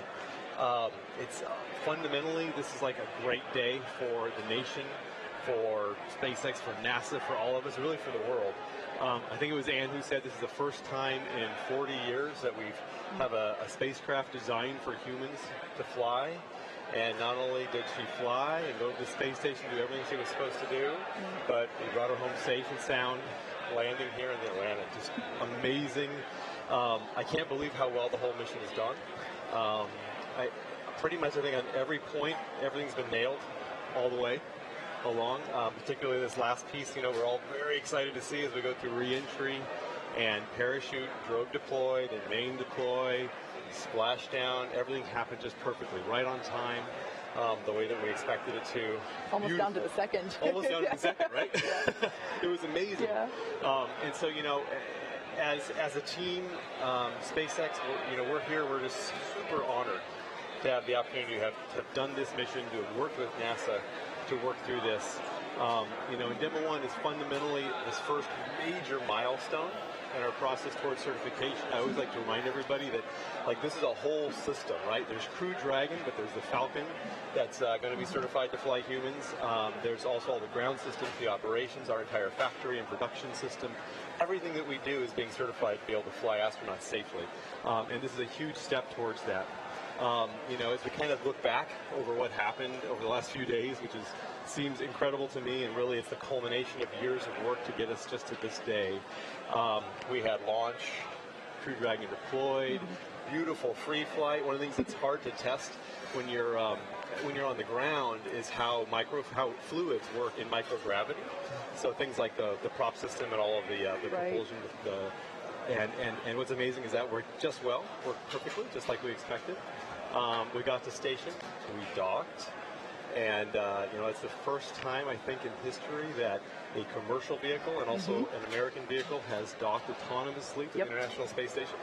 It's fundamentally, this is like a great day for the nation, for SpaceX, for NASA, for all of us, really for the world. I think it was Ann who said this is the first time in 40 years that we have a spacecraft designed for humans to fly. And not only did she fly and go to the space station, do everything she was supposed to do, but we brought her home safe and sound, landing here in the Atlantic. Just amazing. I can't believe how well the whole mission is done. Pretty much, I think on every point, everything's been nailed all the way along. Particularly this last piece, we're all very excited to see as we go through re-entry and parachute, drogue deployed, and main deploy, splashdown. Everything happened just perfectly, right on time, the way that we expected it to. Almost down to the second. Almost down to the second, right? Yeah. It was amazing. Yeah. And so, as a team, SpaceX, we're here. We're just super honored to have the opportunity to have done this mission, to have worked with NASA to work through this. And Demo 1 is fundamentally this first major milestone in our process towards certification. I always like to remind everybody that, this is a whole system, right? There's Crew Dragon, but there's the Falcon that's going to be certified to fly humans. There's also all the ground systems, the operations, our entire factory and production system. Everything that we do is being certified to be able to fly astronauts safely. And this is a huge step towards that. As we kind of look back over what happened over the last few days, which seems incredible to me, and really it's the culmination of years of work to get us just to this day. We had launch, Crew Dragon deployed, beautiful free flight. One of the things that's hard to test when you're on the ground is how fluids work in microgravity. So things like the prop system and all of the propulsion. And what's amazing is that worked perfectly, just like we expected. We got to station, we docked, and it's the first time, I think, in history that a commercial vehicle and also an American vehicle has docked autonomously to the International Space Station.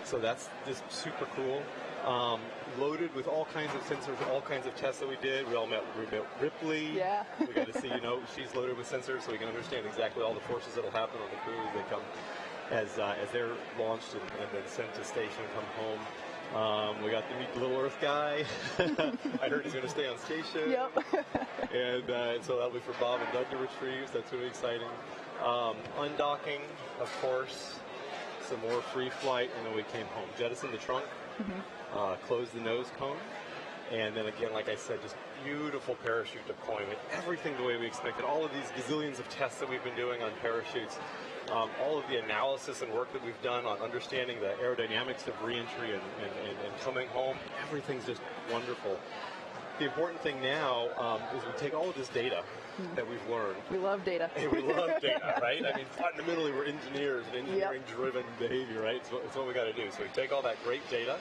So that's just super cool. Loaded with all kinds of sensors, all kinds of tests that we did. We met Ripley. Yeah. We got to see, she's loaded with sensors, so we can understand exactly all the forces that will happen on the crew as they come. As they're launched and then sent to station and come home. We got to meet the Little Earth guy. I heard he's going to stay on station. Yep. and so that'll be for Bob and Doug to retrieve. So that's really exciting. Undocking, of course. Some more free flight, and then we came home. Jettisoned the trunk, closed the nose cone, and then again, like I said, just beautiful parachute deployment. Everything the way we expected. All of these gazillions of tests that we've been doing on parachutes. All of the analysis and work that we've done on understanding the aerodynamics of reentry and coming home, everything's just wonderful. The important thing now is we take all of this data that we've learned. We love data. And we love data, right? I mean, fundamentally, we're engineers and engineering-driven behavior, right? It's what we got to do. So we take all that great data,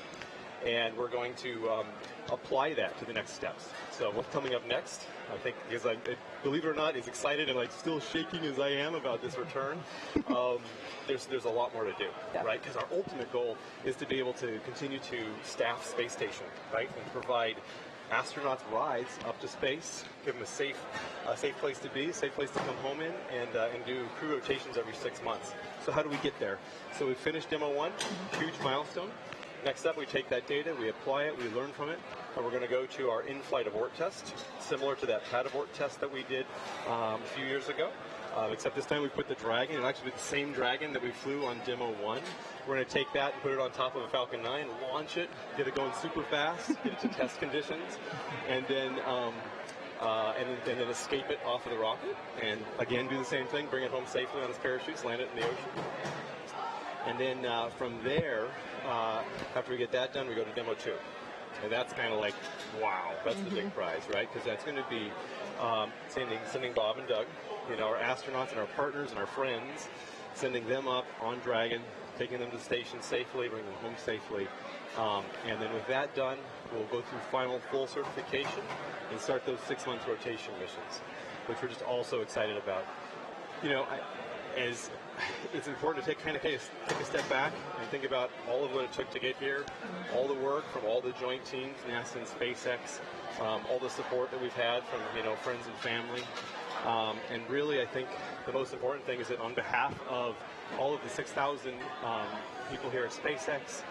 and we're going to apply that to the next steps. So what's coming up next? I think, because believe it or not, as excited and still shaking as I am about this return, there's a lot more to do, right? Because our ultimate goal is to be able to continue to staff space station, right, and provide astronauts rides up to space, give them a safe place to be, safe place to come home in, and do crew rotations every 6 months. So how do we get there? So we finished Demo 1, huge milestone. Next up, we take that data, we apply it, we learn from it, and we're going to go to our in-flight abort test, similar to that pad abort test that we did a few years ago. Except this time we put the Dragon, and actually the same Dragon that we flew on Demo 1. We're going to take that and put it on top of a Falcon 9, launch it, get it going super fast, get it to test conditions, and then escape it off of the rocket. And again, do the same thing, bring it home safely on its parachutes, land it in the ocean. And then from there, after we get that done, we go to Demo 2. And that's kind of like, wow, that's the big prize, right? Because that's going to be sending Bob and Doug, our astronauts and our partners and our friends, sending them up on Dragon, taking them to the station safely, bringing them home safely. And then with that done, we'll go through final full certification and start those 6-month rotation missions, which we're just also excited about. As it's important to take a step back and think about all of what it took to get here, all the work from all the joint teams, NASA and SpaceX, all the support that we've had from friends and family, and really I think the most important thing is that on behalf of all of the 6,000 people here at SpaceX,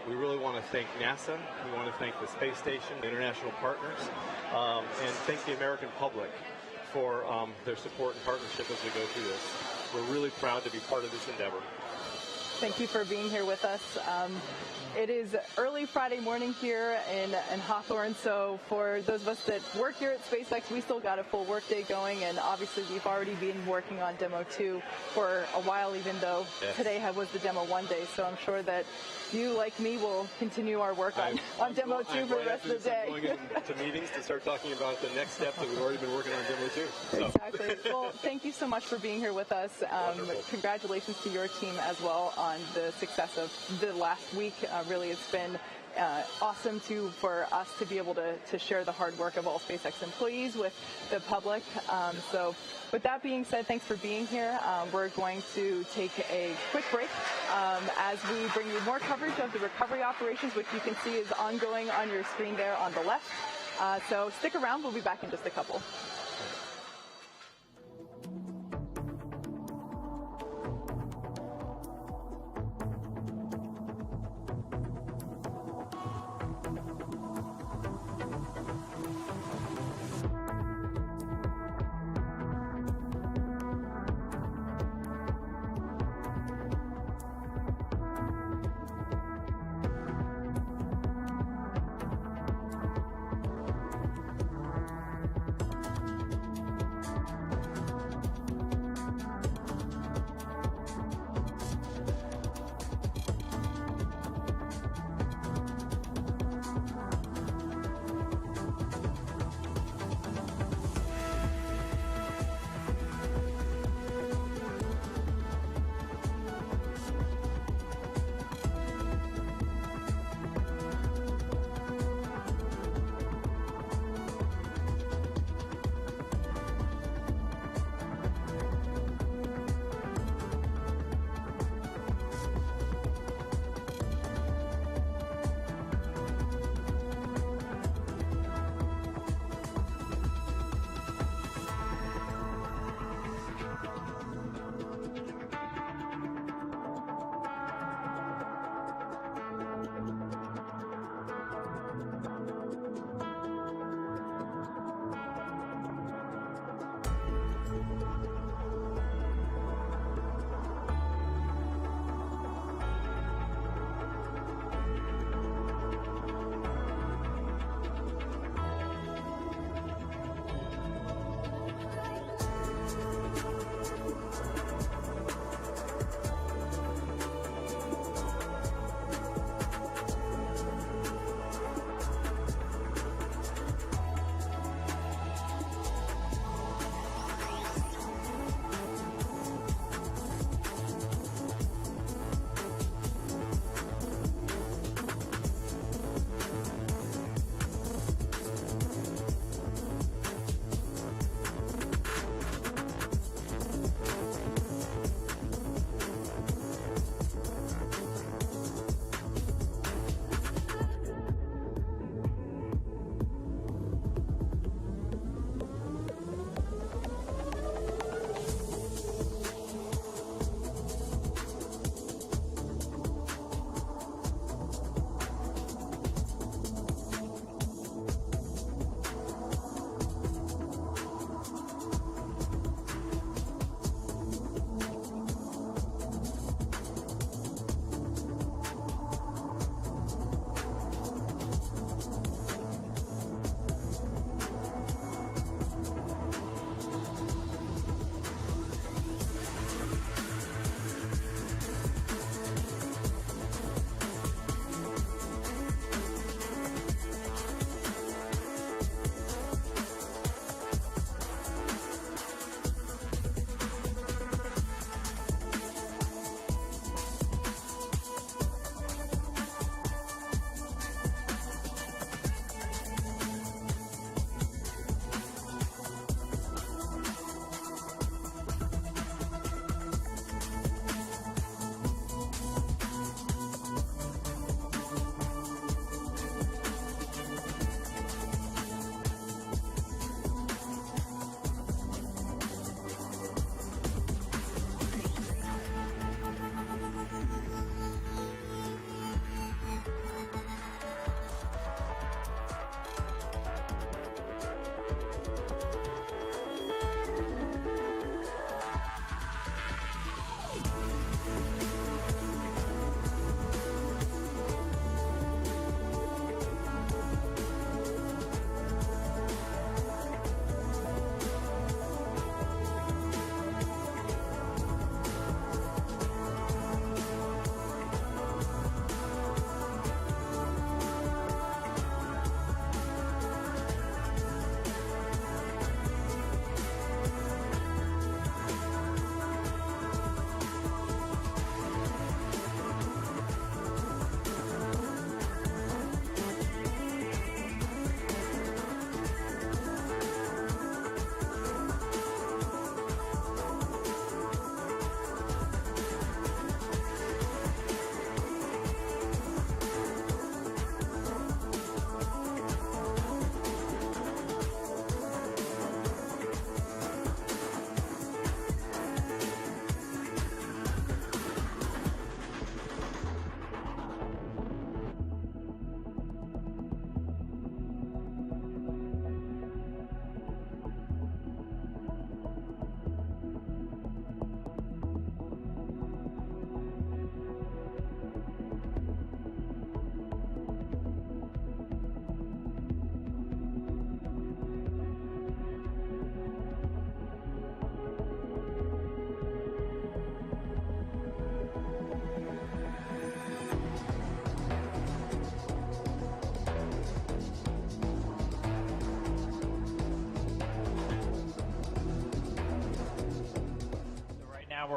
we really want to thank NASA, we want to thank the space station, the international partners, and thank the American public for their support and partnership as we go through this. We're really proud to be part of this endeavor. Thank you for being here with us. It is early Friday morning here in Hawthorne, so for those of us that work here at SpaceX, we still got a full workday going, and obviously we've already been working on Demo 2 for a while, even though today was the Demo 1 day, so I'm sure that you, like me, will continue our work on Demo 2 for the rest of the day. I'm going into meetings to start talking about the next step that we've already been working on Demo 2. So. Exactly. Well, thank you so much for being here with us. Congratulations to your team as well on the success of the last week. Really, it's been awesome for us to be able to share the hard work of all SpaceX employees with the public. So with that being said, thanks for being here. We're going to take a quick break as we bring you more coverage of the recovery operations, which you can see is ongoing on your screen there on the left. So stick around. We'll be back in just a couple.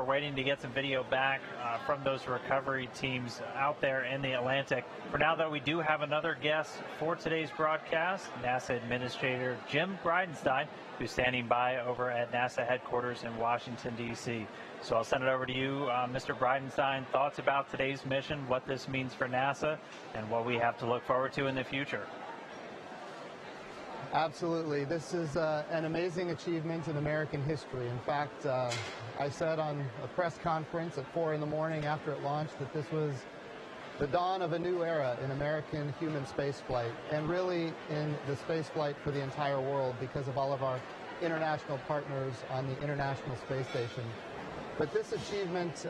We're waiting to get some video back from those recovery teams out there in the Atlantic. For now, though, we do have another guest for today's broadcast, NASA Administrator Jim Bridenstine, who's standing by over at NASA headquarters in Washington, D.C. So I'll send it over to you, Mr. Bridenstine. Thoughts about today's mission, what this means for NASA, and what we have to look forward to in the future. Absolutely. This is an amazing achievement in American history. In fact, I said on a press conference at 4 in the morning after it launched that this was the dawn of a new era in American human spaceflight, and really in the spaceflight for the entire world because of all of our international partners on the International Space Station. But this achievement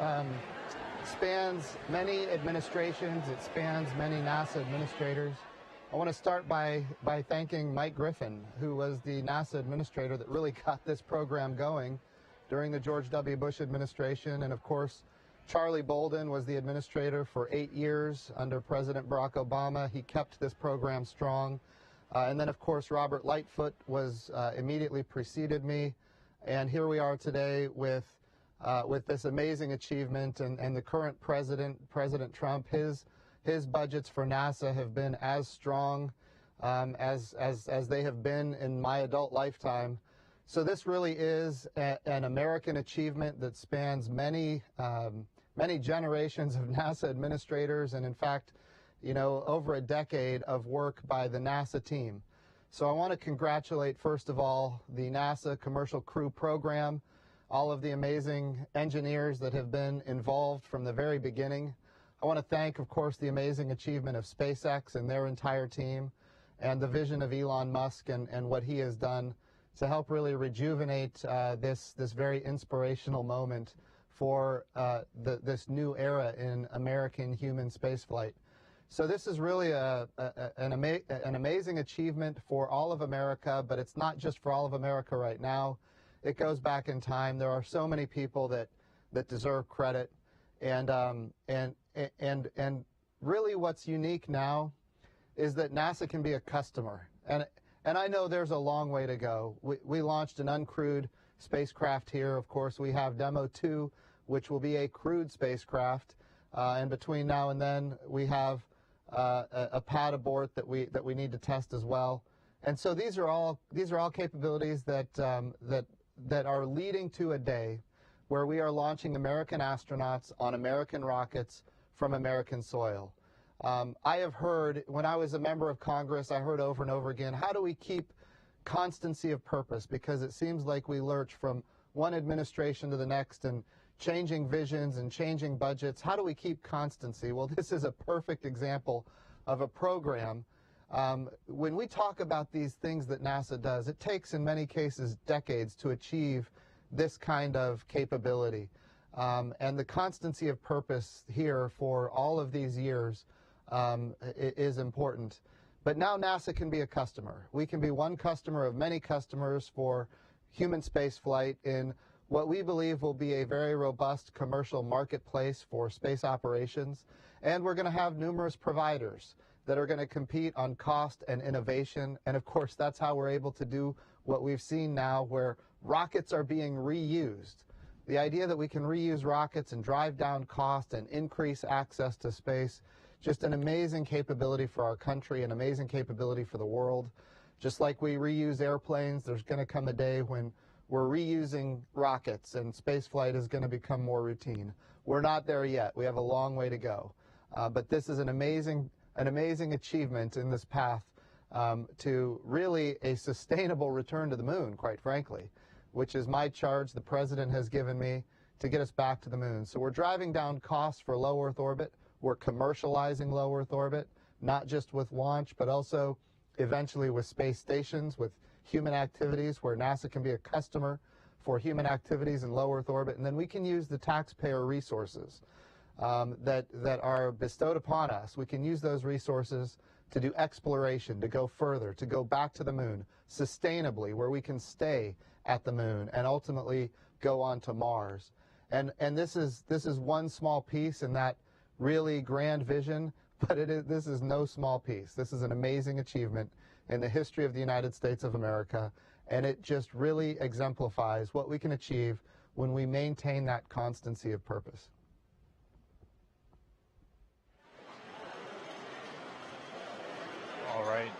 spans many administrations. It spans many NASA administrators. I want to start by thanking Mike Griffin, who was the NASA administrator that really got this program going during the George W. Bush administration. And of course, Charlie Bolden was the administrator for 8 years under President Barack Obama. He kept this program strong. And then, of course, Robert Lightfoot was immediately preceded me. And here we are today with this amazing achievement. And the current president, President Trump, his budgets for NASA have been as strong as they have been in my adult lifetime. So this really is an American achievement that spans many generations of NASA administrators, and in fact, over a decade of work by the NASA team. So I want to congratulate, first of all, the NASA Commercial Crew Program, all of the amazing engineers that have been involved from the very beginning. I want to thank, of course, the amazing achievement of SpaceX and their entire team, and the vision of Elon Musk and what he has done to help really rejuvenate this very inspirational moment for this new era in American human spaceflight. So this is really an amazing achievement for all of America, but it's not just for all of America right now. It goes back in time. There are so many people that deserve credit, and really what's unique now is that NASA can be a customer. And I know there's a long way to go. We launched an uncrewed spacecraft here. Of course, we have Demo 2, which will be a crewed spacecraft. And between now and then, we have a pad abort that we need to test as well. And so these are all capabilities that are leading to a day where we are launching American astronauts on American rockets from American soil. I have heard, when I was a member of Congress, I heard over and over again, how do we keep constancy of purpose? Because it seems like we lurch from one administration to the next and changing visions and changing budgets. How do we keep constancy? Well, this is a perfect example of a program. When we talk about these things that NASA does, it takes, in many cases, decades to achieve this kind of capability. And the constancy of purpose here for all of these years is important. But now NASA can be a customer. We can be one customer of many customers for human spaceflight in what we believe will be a very robust commercial marketplace for space operations. And we're going to have numerous providers that are going to compete on cost and innovation. And of course, that's how we're able to do what we've seen now, where rockets are being reused. The idea that we can reuse rockets and drive down cost and increase access to space, just an amazing capability for our country, an amazing capability for the world. Just like we reuse airplanes, there's going to come a day when we're reusing rockets and spaceflight is going to become more routine. We're not there yet. We have a long way to go. But this is an amazing achievement in this path to really a sustainable return to the moon, quite frankly, which is my charge the President has given me to get us back to the moon. So we're driving down costs for low Earth orbit. We're commercializing low Earth orbit, not just with launch, but also eventually with space stations, with human activities, where NASA can be a customer for human activities in low Earth orbit. And then we can use the taxpayer resources that are bestowed upon us. We can use those resources to do exploration, to go further, to go back to the moon sustainably, where we can stay at the moon and ultimately go on to Mars. And this is one small piece in that really grand vision, but this is no small piece. This is an amazing achievement in the history of the United States of America, and it just really exemplifies what we can achieve when we maintain that constancy of purpose. All right.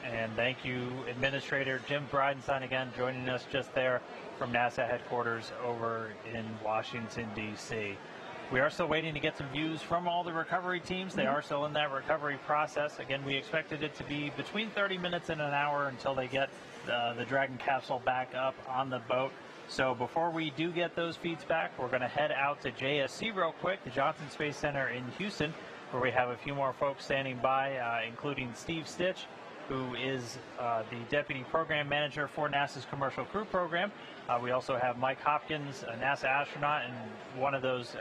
And thank you, Administrator Jim Bridenstine, again, joining us just there from NASA headquarters over in Washington, D.C. We are still waiting to get some views from all the recovery teams. They are still in that recovery process. Again, we expected it to be between 30 minutes and an hour until they get the Dragon capsule back up on the boat. So before we do get those feeds back, we're going to head out to JSC real quick, the Johnson Space Center in Houston, where we have a few more folks standing by, including Steve Stitch, who is the Deputy Program Manager for NASA's Commercial Crew Program. We also have Mike Hopkins, a NASA astronaut, and one of those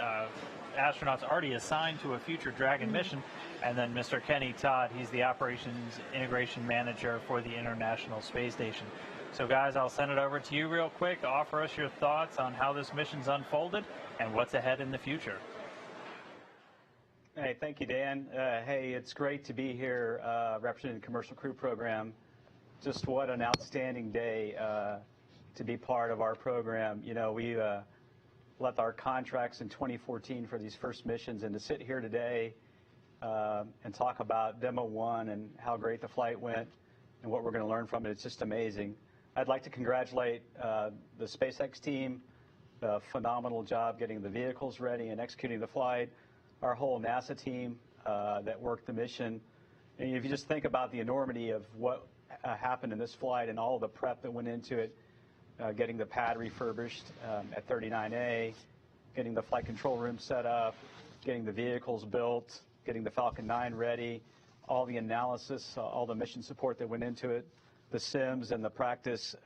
astronauts already assigned to a future Dragon mission. And then Mr. Kenny Todd, he's the Operations Integration Manager for the International Space Station. So guys, I'll send it over to you real quick. Offer us your thoughts on how this mission's unfolded and what's ahead in the future. Hey, thank you, Dan. Hey, it's great to be here representing the Commercial Crew Program. Just what an outstanding day to be part of our program. You know, we left our contracts in 2014 for these first missions, and to sit here today and talk about Demo 1 and how great the flight went and what we're going to learn from it, it's just amazing. I'd like to congratulate the SpaceX team, a phenomenal job getting the vehicles ready and executing the flight. Our whole NASA team that worked the mission. And if you just think about the enormity of what happened in this flight and all the prep that went into it, getting the pad refurbished at 39A, getting the flight control room set up, getting the vehicles built, getting the Falcon 9 ready, all the analysis, all the mission support that went into it, the sims and the practice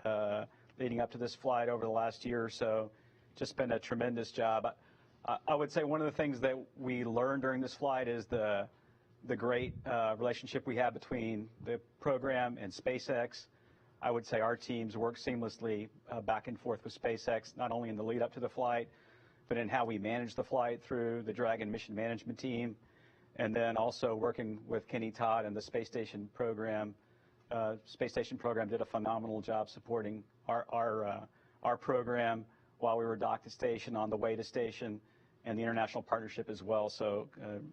leading up to this flight over the last year or so. Just been a tremendous job. I would say one of the things that we learned during this flight is the great relationship we have between the program and SpaceX. I would say our teams work seamlessly back and forth with SpaceX, not only in the lead up to the flight, but in how we manage the flight through the Dragon mission management team, and then also working with Kenny Todd and the Space Station program. Space Station program did a phenomenal job supporting our program while we were docked to station, on the way to station, and the international partnership as well. So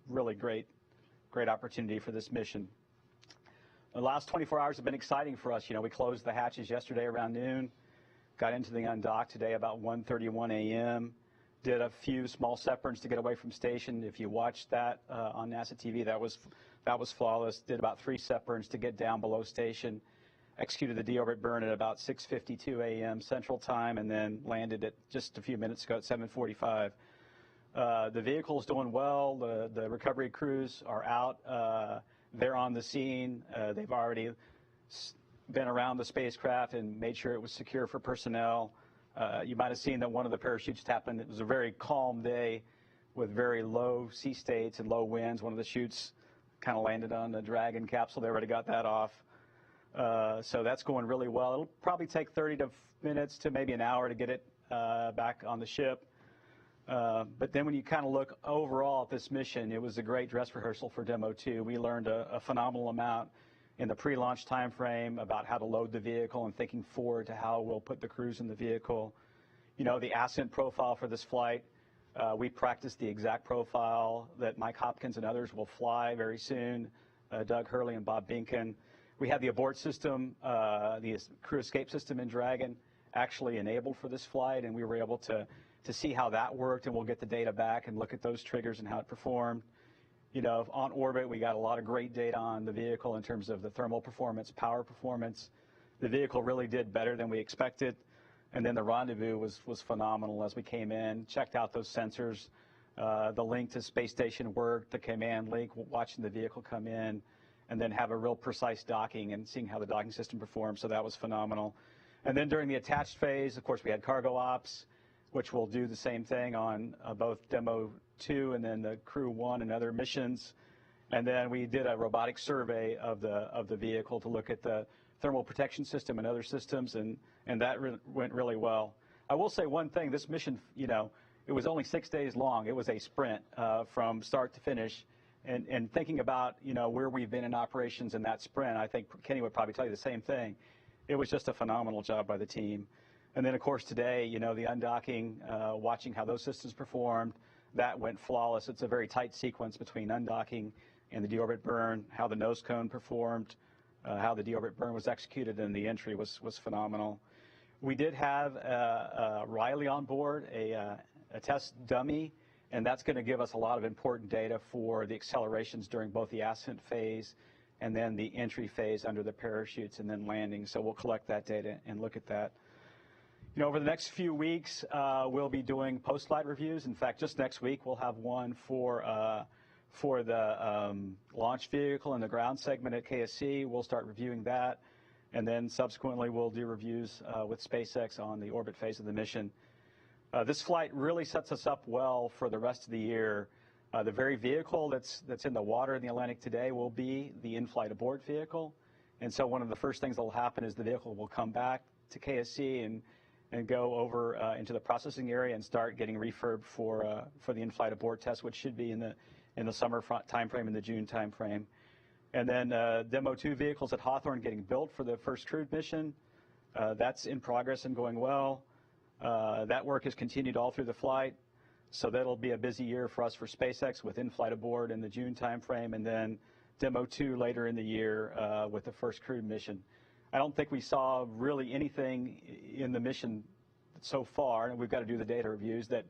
really great opportunity for this mission. The last 24 hours have been exciting for us. You know, we closed the hatches yesterday around noon, got into the undock today about 1:31 a.m., did a few small separations to get away from station. If you watched that on NASA TV, that was flawless. Did about 3 separations to get down below station, executed the deorbit burn at about 6:52 a.m. Central Time, and then landed it just a few minutes ago at 7:45. The vehicle's doing well. The recovery crews are out. They're on the scene. They've already been around the spacecraft and made sure it was secure for personnel. You might have seen that one of the parachutes tapped in. It was a very calm day with very low sea states and low winds. One of the chutes kind of landed on the Dragon capsule. They already got that off. So that's going really well. It'll probably take 30 minutes to maybe an hour to get it back on the ship. But then when you kind of look overall at this mission, it was a great dress rehearsal for Demo 2. We learned a phenomenal amount in the pre-launch time frame about how to load the vehicle and thinking forward to how we'll put the crews in the vehicle. You know, the ascent profile for this flight, we practiced the exact profile that Mike Hopkins and others will fly very soon, Doug Hurley and Bob Binkin. We had the abort system, the crew escape system in Dragon actually enabled for this flight, and we were able to see how that worked, and we'll get the data back and look at those triggers and how it performed. You know, on orbit, we got a lot of great data on the vehicle in terms of the thermal performance, power performance. The vehicle really did better than we expected. And then the rendezvous was phenomenal as we came in, checked out those sensors. The link to space station worked, the command link, watching the vehicle come in, and then have a real precise docking and seeing how the docking system performed. So that was phenomenal. And then during the attached phase, of course, we had cargo ops, which will do the same thing on both Demo 2 and then the Crew 1 and other missions. And then we did a robotic survey of the vehicle to look at the thermal protection system and other systems, and that went really well. I will say one thing, this mission, you know, it was only 6 days long. It was a sprint from start to finish. And thinking about, you know, where we've been in operations in that sprint, I think Kenny would probably tell you the same thing. It was just a phenomenal job by the team. And then, of course, today, you know, the undocking, watching how those systems performed, that went flawless. It's a very tight sequence between undocking and the deorbit burn, how the nose cone performed, how the deorbit burn was executed, and the entry was phenomenal. We did have Riley on board, a test dummy, and that's going to give us a lot of important data for the accelerations during both the ascent phase and then the entry phase under the parachutes and then landing. So we'll collect that data and look at that. You know, over the next few weeks, we'll be doing post-flight reviews. In fact, just next week, we'll have one for the launch vehicle and the ground segment at KSC. We'll start reviewing that. And then subsequently, we'll do reviews with SpaceX on the orbit phase of the mission. This flight really sets us up well for the rest of the year. The very vehicle that's in the water in the Atlantic today will be the in-flight abort vehicle. And so one of the first things that will happen is the vehicle will come back to KSC and go over into the processing area and start getting refurbed for the in-flight abort test, which should be in the summer timeframe, in the June timeframe. And then Demo 2 vehicles at Hawthorne getting built for the first crewed mission. That's in progress and going well. That work has continued all through the flight. So that'll be a busy year for us for SpaceX with in-flight abort in the June timeframe, and then Demo 2 later in the year with the first crewed mission. I don't think we saw really anything in the mission so far, and we've got to do the data reviews that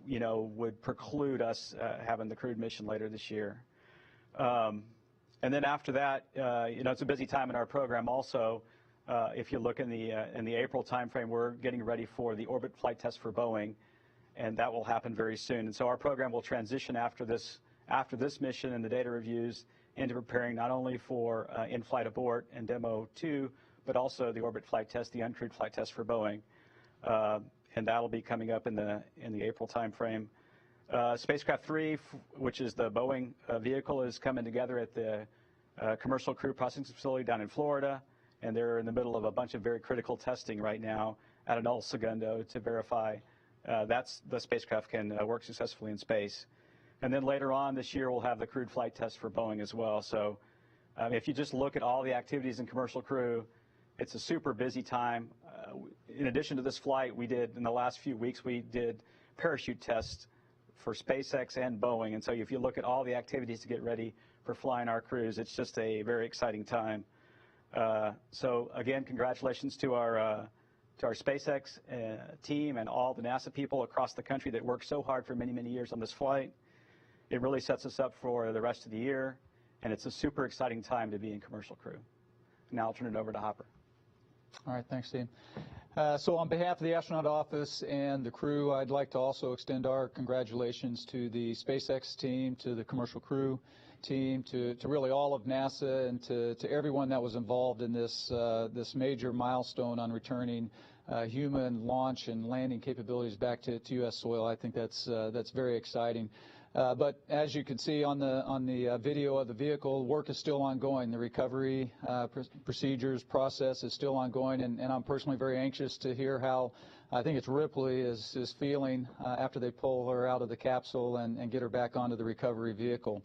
you know would preclude us having the crewed mission later this year. And then after that, you know, it's a busy time in our program. Also, if you look in the April timeframe, we're getting ready for the orbit flight test for Boeing, and that will happen very soon. And so our program will transition after this mission and the data reviews into preparing not only for in-flight abort and Demo 2, but also the orbit flight test, the uncrewed flight test for Boeing. And that'll be coming up in the April timeframe. Spacecraft 3, which is the Boeing vehicle, is coming together at the Commercial Crew Processing Facility down in Florida, and they're in the middle of a bunch of very critical testing right now at an El Segundo to verify that the spacecraft can work successfully in space. And then later on this year, we'll have the crewed flight test for Boeing as well. So if you just look at all the activities in Commercial Crew, it's a super busy time. In addition to this flight, in the last few weeks, we did parachute tests for SpaceX and Boeing. And so if you look at all the activities to get ready for flying our crews, it's just a very exciting time. So again, congratulations to our SpaceX team and all the NASA people across the country that worked so hard for many, many years on this flight. It really sets us up for the rest of the year, and it's a super exciting time to be in Commercial Crew. Now I'll turn it over to Hopper. All right, thanks, Steve. So on behalf of the astronaut office and the crew, I'd like to also extend our congratulations to the SpaceX team, to the Commercial Crew team, to really all of NASA, and to everyone that was involved in this major milestone on returning human launch and landing capabilities back to U.S. soil. I think that's very exciting. But as you can see on the video of the vehicle, work is still ongoing. The recovery procedures process is still ongoing, and I'm personally very anxious to hear how I think it's Ripley is feeling after they pull her out of the capsule and get her back onto the recovery vehicle.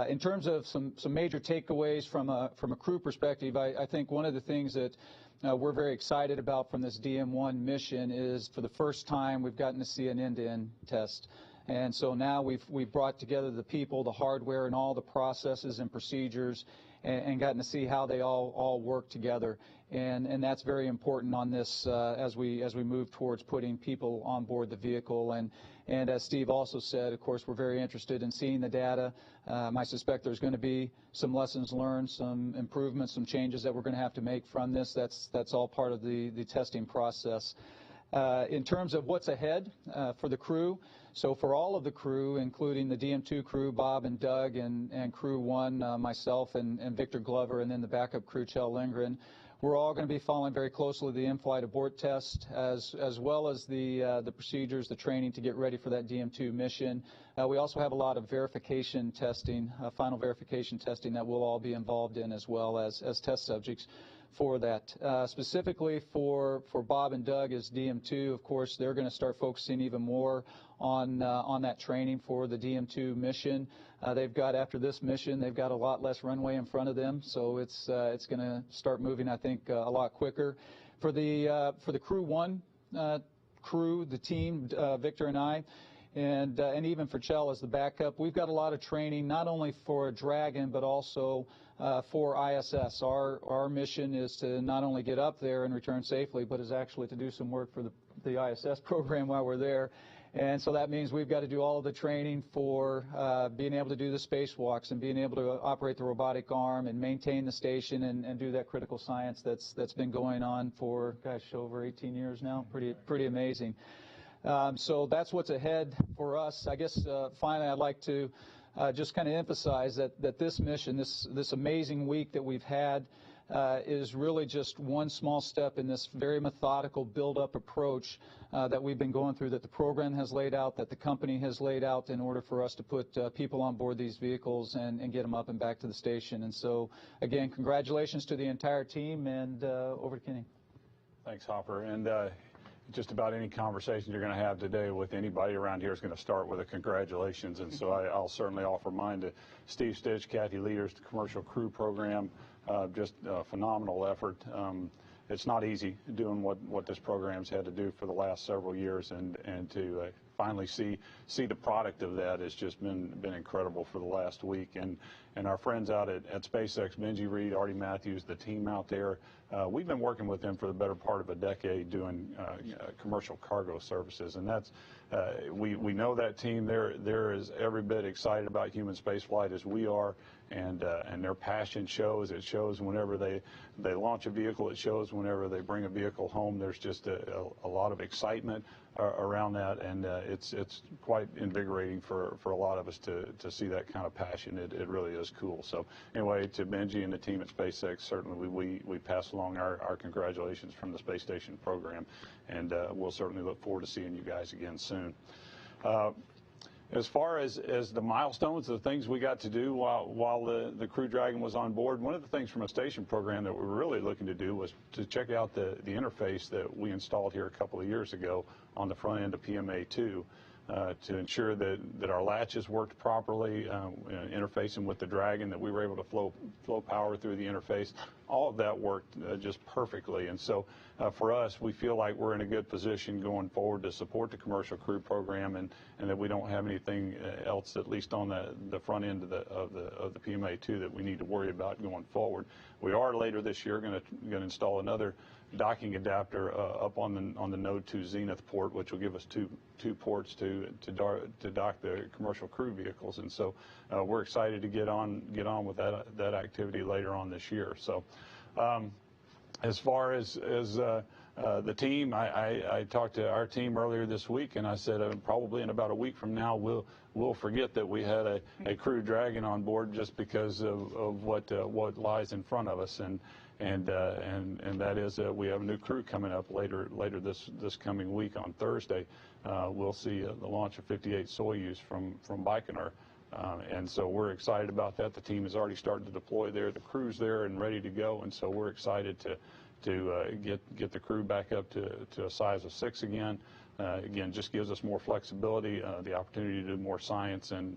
In terms of some major takeaways from a crew perspective, I think one of the things that we're very excited about from this DM1 mission is, for the first time, we've gotten to see an end-to-end test. And so now we've brought together the people, the hardware, and all the processes and procedures, and gotten to see how they all work together. And that's very important on this as we move towards putting people on board the vehicle. And as Steve also said, of course, we're very interested in seeing the data. I suspect there's going to be some lessons learned, some improvements, some changes that we're going to have to make from this. That's all part of the testing process. In terms of what's ahead for the crew, so for all of the crew, including the DM2 crew, Bob and Doug, and Crew 1, myself and Victor Glover, and then the backup crew, Kjell Lindgren, we're all going to be following very closely the in-flight abort test, as well as the procedures, the training to get ready for that DM2 mission. We also have a lot of verification testing, final verification testing that we'll all be involved in, as well as test subjects for that. Specifically for Bob and Doug as DM2, of course, they're going to start focusing even more on that training for the DM2 mission. They've got, after this mission, they've got a lot less runway in front of them, so it's going to start moving, I think, a lot quicker. For the Crew 1 crew, the team, Victor and I, and even for Chell as the backup, we've got a lot of training, not only for Dragon, but also for ISS. Our mission is to not only get up there and return safely, but is actually to do some work for the ISS program while we're there. And so that means we've got to do all of the training for being able to do the spacewalks and being able to operate the robotic arm and maintain the station and do that critical science that's been going on for, gosh, over 18 years now. Pretty amazing. So that's what's ahead for us. I guess finally I'd like to just kind of emphasize that this mission, this amazing week that we've had, is really just one small step in this very methodical build-up approach that we've been going through, that the program has laid out, that the company has laid out in order for us to put people on board these vehicles and get them up and back to the station. And so, again, congratulations to the entire team, and over to Kenny. Thanks, Hopper. And just about any conversation you're going to have today with anybody around here is going to start with a congratulations. And so I'll certainly offer mine to Steve Stitch, Kathy Leaders, the Commercial Crew Program. Just a phenomenal effort. It's not easy doing what this program's had to do for the last several years, and to finally see the product of that has just been incredible for the last week. And our friends out at SpaceX, Benji Reed, Artie Matthews, the team out there, we've been working with them for the better part of a decade doing commercial cargo services, and that's we know that team. They're as every bit excited about human spaceflight as we are, and their passion shows. It shows whenever they launch a vehicle. It shows whenever they bring a vehicle home. There's just a lot of excitement around that, and it's quite invigorating for a lot of us to see that kind of passion. It really is cool. So anyway, to Benji and the team at SpaceX, certainly we pass along our congratulations from the space station program, and we'll certainly look forward to seeing you guys again soon. As far as the milestones, the things we got to do while the Crew Dragon was on board, one of the things from a station program that we were really looking to do was to check out the interface that we installed here a couple of years ago on the front end of PMA-2 to ensure that our latches worked properly, interfacing with the Dragon, that we were able to flow power through the interface. All of that worked just perfectly. And so for us, we feel like we're in a good position going forward to support the Commercial Crew Program, and that we don't have anything else, at least on the front end of the PMA-2, that we need to worry about going forward. We are later this year going to install another docking adapter up on the Node 2 Zenith port, which will give us two ports to dock the commercial crew vehicles, and so we're excited to get on with that activity later on this year. So as far as the team, I talked to our team earlier this week, and I said probably in about a week from now we'll forget that we had a Crew Dragon on board, just because of what lies in front of us, and that is we have a new crew coming up later this coming week on Thursday. We'll see the launch of 58 Soyuz from Baikonur, and so we're excited about that. The team has already started to deploy there. The crew's there and ready to go, and so we're excited to get the crew back up to a size of 6 again. Again, just gives us more flexibility, the opportunity to do more science and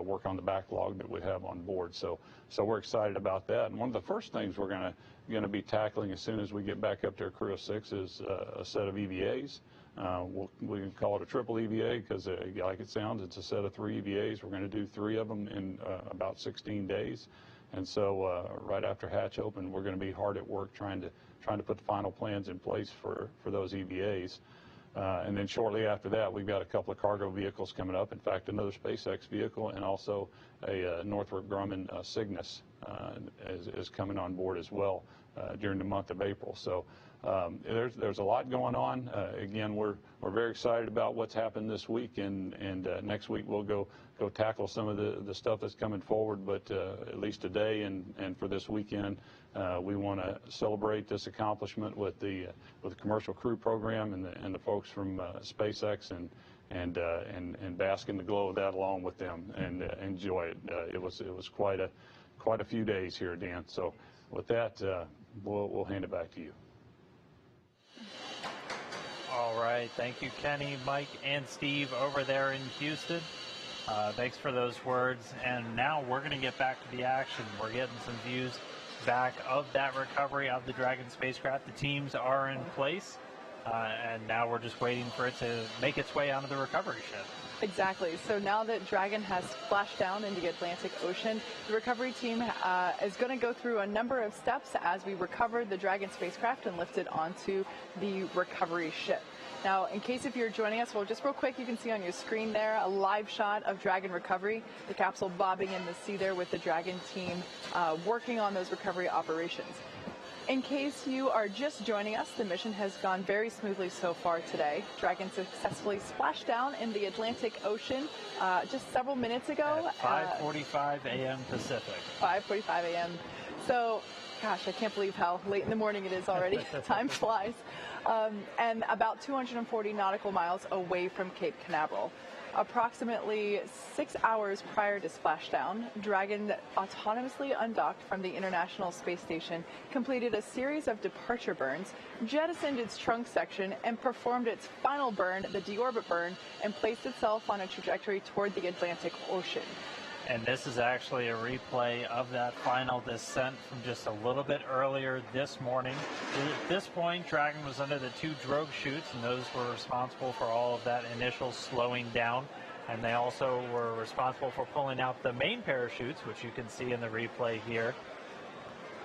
work on the backlog that we have on board. So we're excited about that. And one of the first things we're going to be tackling as soon as we get back up to a crew of 6 is a set of EVAs. We can call it a triple EVA because, like it sounds, it's a set of 3 EVAs. We're going to do 3 of them in about 16 days. And so right after hatch open, we're going to be hard at work trying to put the final plans in place for those EVAs. And then shortly after that, we've got a couple of cargo vehicles coming up. In fact, another SpaceX vehicle, and also a Northrop Grumman Cygnus is coming on board as well during the month of April. So there's a lot going on. Again, we're very excited about what's happened this week, and next week we'll go tackle some of the stuff that's coming forward. But at least today and for this weekend, we want to celebrate this accomplishment with the Commercial Crew Program and the folks from SpaceX, and bask in the glow of that along with them and enjoy it. It was quite a few days here, Dan. So with that, we'll hand it back to you. All right. Thank you, Kenny, Mike, and Steve over there in Houston. Thanks for those words. And now we're going to get back to the action. We're getting some views back of that recovery of the Dragon spacecraft. The teams are in place, and now we're just waiting for it to make its way onto the recovery ship. Exactly. So now that Dragon has splashed down in the Atlantic Ocean, the recovery team is going to go through a number of steps as we recover the Dragon spacecraft and lift it onto the recovery ship. Now, in case if you're joining us, well, just real quick, you can see on your screen there a live shot of Dragon recovery, the capsule bobbing in the sea there with the Dragon team working on those recovery operations. In case you are just joining us, the mission has gone very smoothly so far today. Dragon successfully splashed down in the Atlantic Ocean just several minutes ago. At 5:45 a.m. Pacific. 5:45 a.m. So, gosh, I can't believe how late in the morning it is already. Time flies. And about 240 nautical miles away from Cape Canaveral. Approximately 6 hours prior to splashdown, Dragon autonomously undocked from the International Space Station, completed a series of departure burns, jettisoned its trunk section, and performed its final burn, the deorbit burn, and placed itself on a trajectory toward the Atlantic Ocean. And this is actually a replay of that final descent from just a little bit earlier this morning. At this point, Dragon was under the 2 drogue chutes, and those were responsible for all of that initial slowing down. And they also were responsible for pulling out the main parachutes, which you can see in the replay here.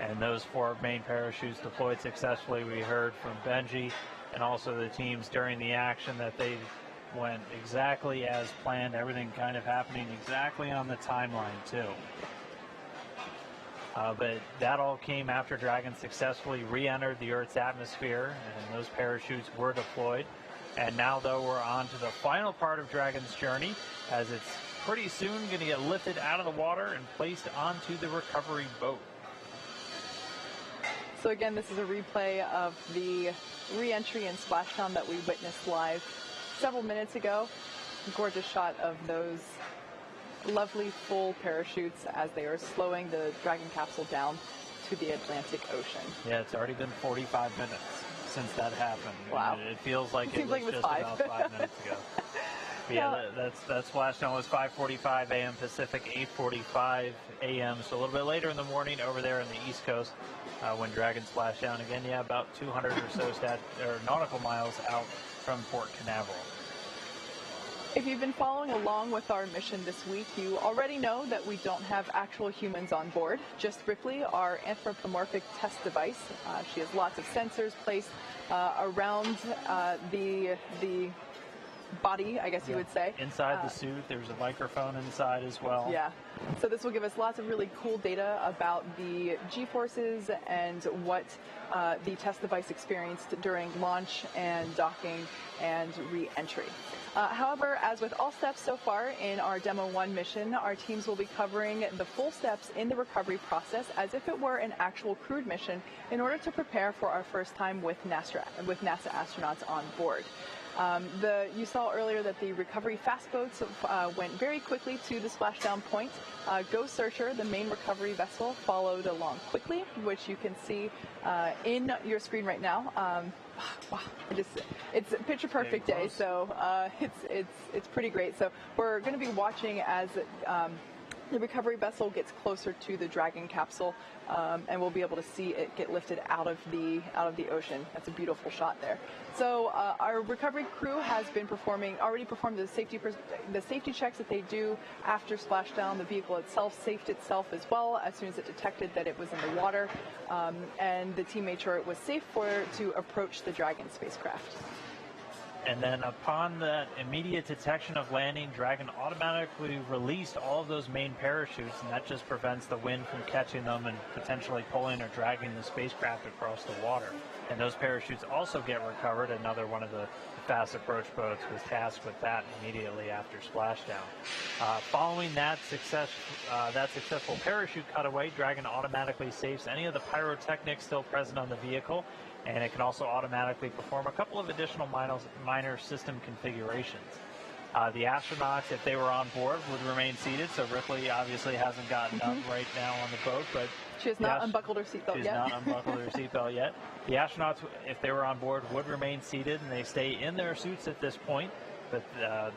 And those 4 main parachutes deployed successfully. We heard from Benji and also the teams during the action that they went exactly as planned, everything kind of happening exactly on the timeline too. But that all came after Dragon successfully re-entered the Earth's atmosphere, and those parachutes were deployed. And now, though, we're on to the final part of Dragon's journey, as it's pretty soon going to get lifted out of the water and placed onto the recovery boat. So again, this is a replay of the re-entry and splashdown that we witnessed live several minutes ago. Gorgeous shot of those lovely full parachutes as they are slowing the Dragon capsule down to the Atlantic Ocean. Yeah, it's already been 45 minutes since that happened. Wow. It feels like it was just 5. about 5 minutes ago. But yeah, that splashdown was 5:45 a.m. Pacific, 8:45 a.m. So a little bit later in the morning over there on the East Coast when Dragon splashed down again. Yeah, about 200 or so nautical miles out from Port Canaveral. If you've been following along with our mission this week, you already know that we don't have actual humans on board, just Ripley, our anthropomorphic test device. She has lots of sensors placed around the body, I guess you would say. Inside the suit, there's a microphone inside as well. Yeah. So this will give us lots of really cool data about the G-forces and what the test device experienced during launch and docking and re-entry. However, as with all steps so far in our Demo 1 mission, our teams will be covering the full steps in the recovery process as if it were an actual crewed mission in order to prepare for our first time with NASA astronauts on board. You saw earlier that the recovery fast boats went very quickly to the splashdown point. Go Searcher, the main recovery vessel, followed along quickly, which you can see in your screen right now. Wow, it's a picture perfect day, so it's pretty great. So we're going to be watching as the recovery vessel gets closer to the Dragon capsule, and we'll be able to see it get lifted out of the ocean. That's a beautiful shot there. So our recovery crew has been already performed the safety checks that they do after splashdown. The vehicle itself safed itself as well as soon as it detected that it was in the water, and the team made sure it was safe to approach the Dragon spacecraft. And then upon that immediate detection of landing, Dragon automatically released all of those main parachutes, and that just prevents the wind from catching them and potentially pulling or dragging the spacecraft across the water. And those parachutes also get recovered. Another one of the fast approach boats was tasked with that immediately after splashdown. Following that successful parachute cutaway, Dragon automatically saves any of the pyrotechnics still present on the vehicle, and it can also automatically perform a couple of additional minor system configurations. The astronauts, if they were on board, would remain seated, so Ripley obviously hasn't gotten up right now on the boat, but she has not unbuckled her seatbelt yet. She has not unbuckled her seatbelt yet. The astronauts, if they were on board, would remain seated, and they stay in their suits at this point. But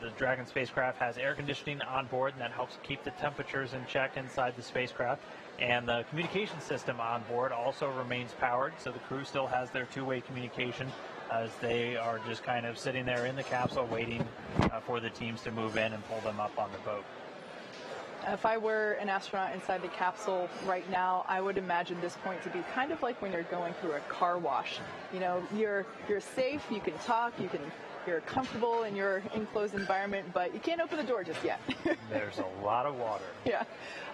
the Dragon spacecraft has air conditioning on board, and that helps keep the temperatures in check inside the spacecraft. And the communication system on board also remains powered, so the crew still has their two-way communication as they are just kind of sitting there in the capsule waiting for the teams to move in and pull them up on the boat. If I were an astronaut inside the capsule right now, I would imagine this point to be kind of like when you're going through a car wash. You know, you're safe, you can talk, you're comfortable in your enclosed environment, but you can't open the door just yet. There's a lot of water. Yeah.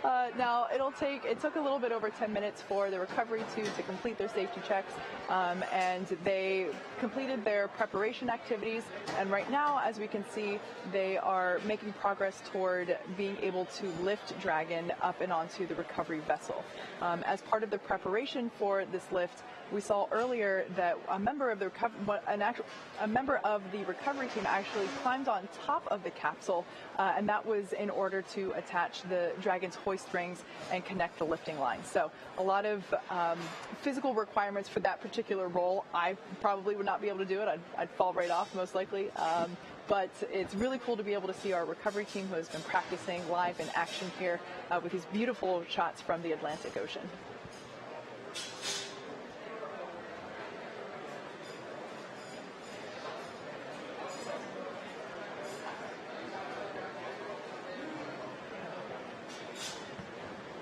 Now, it took a little bit over 10 minutes for the recovery team to complete their safety checks, and they completed their preparation activities. And right now, as we can see, they are making progress toward being able to lift Dragon up and onto the recovery vessel. As part of the preparation for this lift, we saw earlier that a member of the recovery team actually climbed on top of the capsule, and that was in order to attach the Dragon's hoist rings and connect the lifting lines. So a lot of physical requirements for that particular role. I probably would not be able to do it. I'd fall right off most likely. But it's really cool to be able to see our recovery team who has been practicing live in action here with these beautiful shots from the Atlantic Ocean.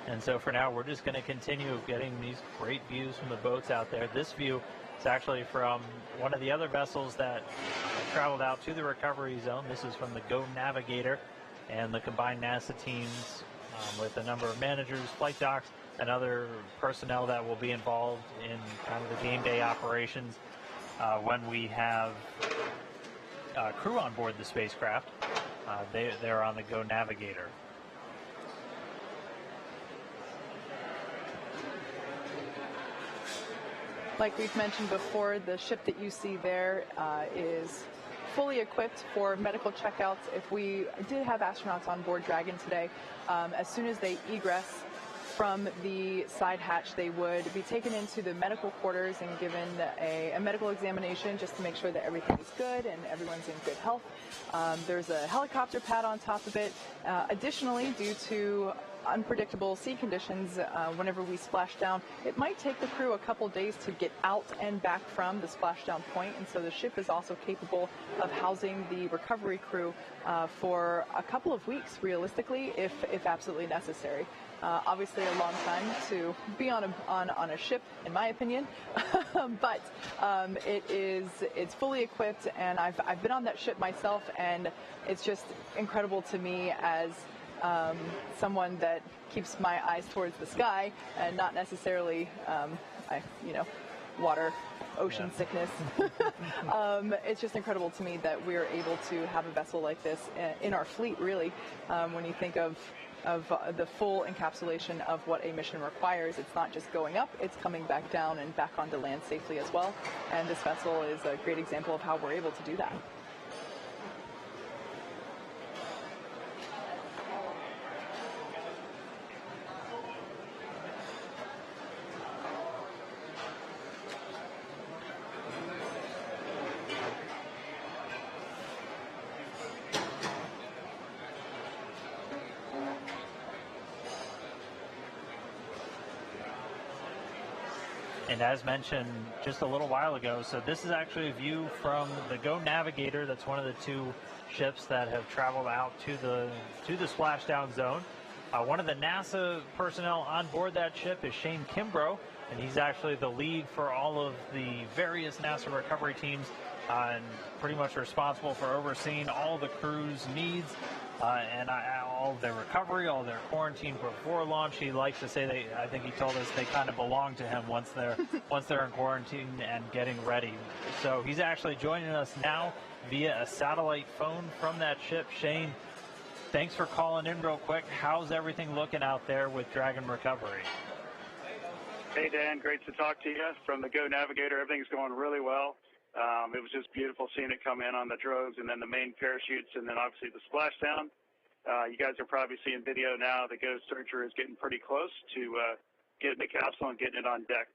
And so for now, we're just going to continue getting these great views from the boats out there. This view is actually from one of the other vessels that traveled out to the recovery zone. This is from the Go Navigator and the combined NASA teams with a number of managers, flight docs, and other personnel that will be involved in kind of the game day operations when we have crew on board the spacecraft. They're on the Go Navigator. Like we've mentioned before, the ship that you see there is fully equipped for medical checkouts. If we did have astronauts on board Dragon today, as soon as they egress from the side hatch, they would be taken into the medical quarters and given a medical examination just to make sure that everything is good and everyone's in good health. There's a helicopter pad on top of it. Additionally, due to unpredictable sea conditions, whenever we splash down, it might take the crew a couple days to get out and back from the splashdown point, and so the ship is also capable of housing the recovery crew for a couple of weeks, realistically, if absolutely necessary. Obviously a long time to be on a ship, in my opinion, but it's fully equipped, and I've been on that ship myself, and it's just incredible to me as someone that keeps my eyes towards the sky and not necessarily, water, ocean sickness. It's just incredible to me that we're able to have a vessel like this in our fleet, really, when you think of the full encapsulation of what a mission requires. It's not just going up, it's coming back down and back onto land safely as well. And this vessel is a great example of how we're able to do that. And as mentioned just a little while ago, so this is actually a view from the Go Navigator. That's one of the two ships that have traveled out to the splashdown zone. One of the NASA personnel on board that ship is Shane Kimbrough, and he's actually the lead for all of the various NASA recovery teams and pretty much responsible for overseeing all the crew's needs and all their recovery, all their quarantine before launch. He likes to say I think he told us they kind of belong to him once they're in quarantine and getting ready. So he's actually joining us now via a satellite phone from that ship. Shane, thanks for calling in real quick. How's everything looking out there with Dragon Recovery? Hey, Dan. Great to talk to you from the Go Navigator. Everything's going really well. It was just beautiful seeing it come in on the drogues and then the main parachutes and then obviously the splashdown. You guys are probably seeing video now. The Go Searcher is getting pretty close to getting the capsule and getting it on deck.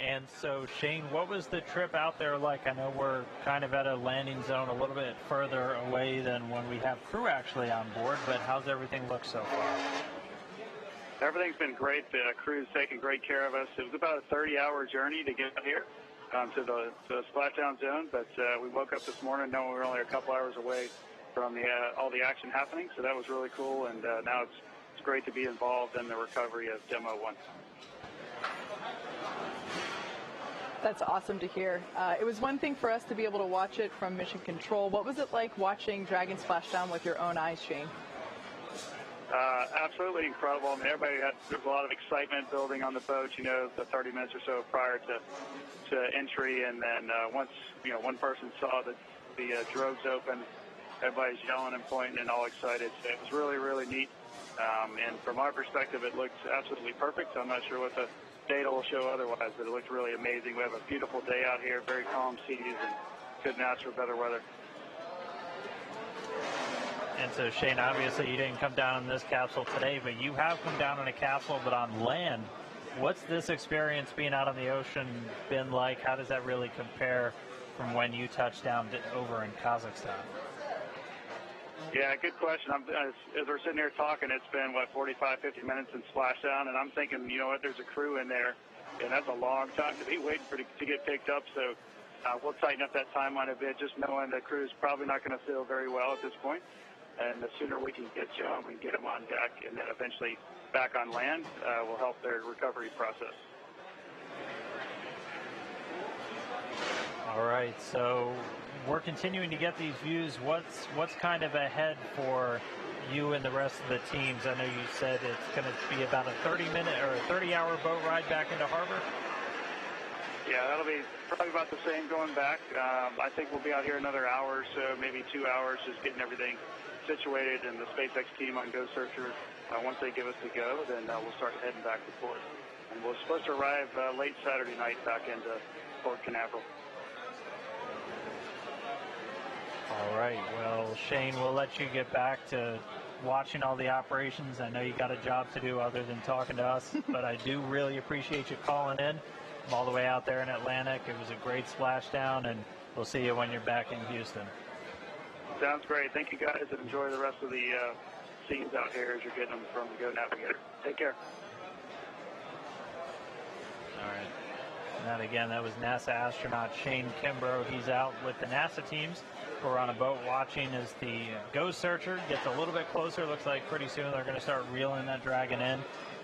And so, Shane, what was the trip out there like? I know we're kind of at a landing zone a little bit further away than when we have crew actually on board, but how's everything look so far? Everything's been great. The crew's taken great care of us. It was about a 30-hour journey to get here to the splashdown zone, but we woke up this morning knowing we were only a couple hours away from all the action happening, so that was really cool, and now it's great to be involved in the recovery of Demo 1. That's awesome to hear. It was one thing for us to be able to watch it from Mission Control. What was it like watching Dragon splashdown with your own eyes, Shane? Absolutely incredible. I mean, there's a lot of excitement building on the boat, the 30 minutes or so prior to entry, and then once, one person saw the drogues open, everybody's yelling and pointing and all excited. So it was really, really neat. And from our perspective, it looked absolutely perfect. I'm not sure what the data will show otherwise, but it looked really amazing. We have a beautiful day out here, very calm seas, and couldn't ask for better weather. And so, Shane, obviously you didn't come down in this capsule today, but you have come down in a capsule, but on land. What's this experience being out on the ocean been like? How does that really compare from when you touched down over in Kazakhstan? Yeah, good question. As we're sitting here talking, it's been, 45, 50 minutes in splashdown, and I'm thinking, there's a crew in there, and that's a long time to be waiting to get picked up, so we'll tighten up that timeline a bit, just knowing the crew's probably not going to feel very well at this point, and the sooner we can get you home and get them on deck and then eventually back on land will help their recovery process. All right, so we're continuing to get these views. What's kind of ahead for you and the rest of the teams? I know you said it's going to be about a 30-minute or a 30-hour boat ride back into harbor. Yeah, that'll be probably about the same going back. I think we'll be out here another hour or so, maybe 2 hours, just getting everything situated, and the SpaceX team on Go Searcher, once they give us the go, then we'll start heading back to port. And we're supposed to arrive late Saturday night back into Port Canaveral. All right, well, Shane, we'll let you get back to watching all the operations. I know you got a job to do other than talking to us, but I do really appreciate you calling in from all the way out there in Atlantic. It was a great splashdown, and we'll see you when you're back in Houston. Sounds great. Thank you, guys, and enjoy the rest of the scenes out here as you're getting them from the Go Navigator. Take care. All right. And again, that was NASA astronaut Shane Kimbrough. He's out with the NASA teams. We're on a boat watching as the Go Searcher gets a little bit closer. Looks like pretty soon they're going to start reeling that Dragon in,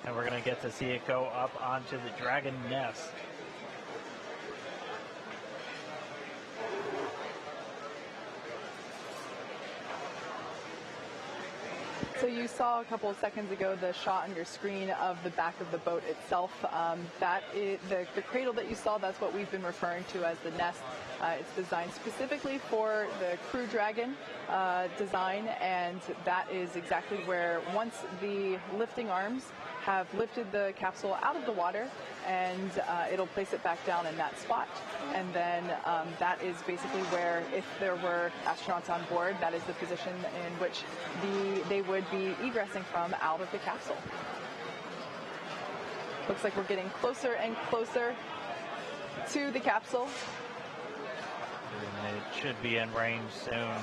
and we're going to get to see it go up onto the Dragon nest. So you saw a couple of seconds ago the shot on your screen of the back of the boat itself. That is the cradle that you saw. That's what we've been referring to as the nest. It's designed specifically for the Crew Dragon design, and that is exactly where, once the lifting arms have lifted the capsule out of the water, and it'll place it back down in that spot. And then that is basically where, if there were astronauts on board, that is the position in which they would be egressing from out of the capsule. Looks like we're getting closer and closer to the capsule. And it should be in range soon.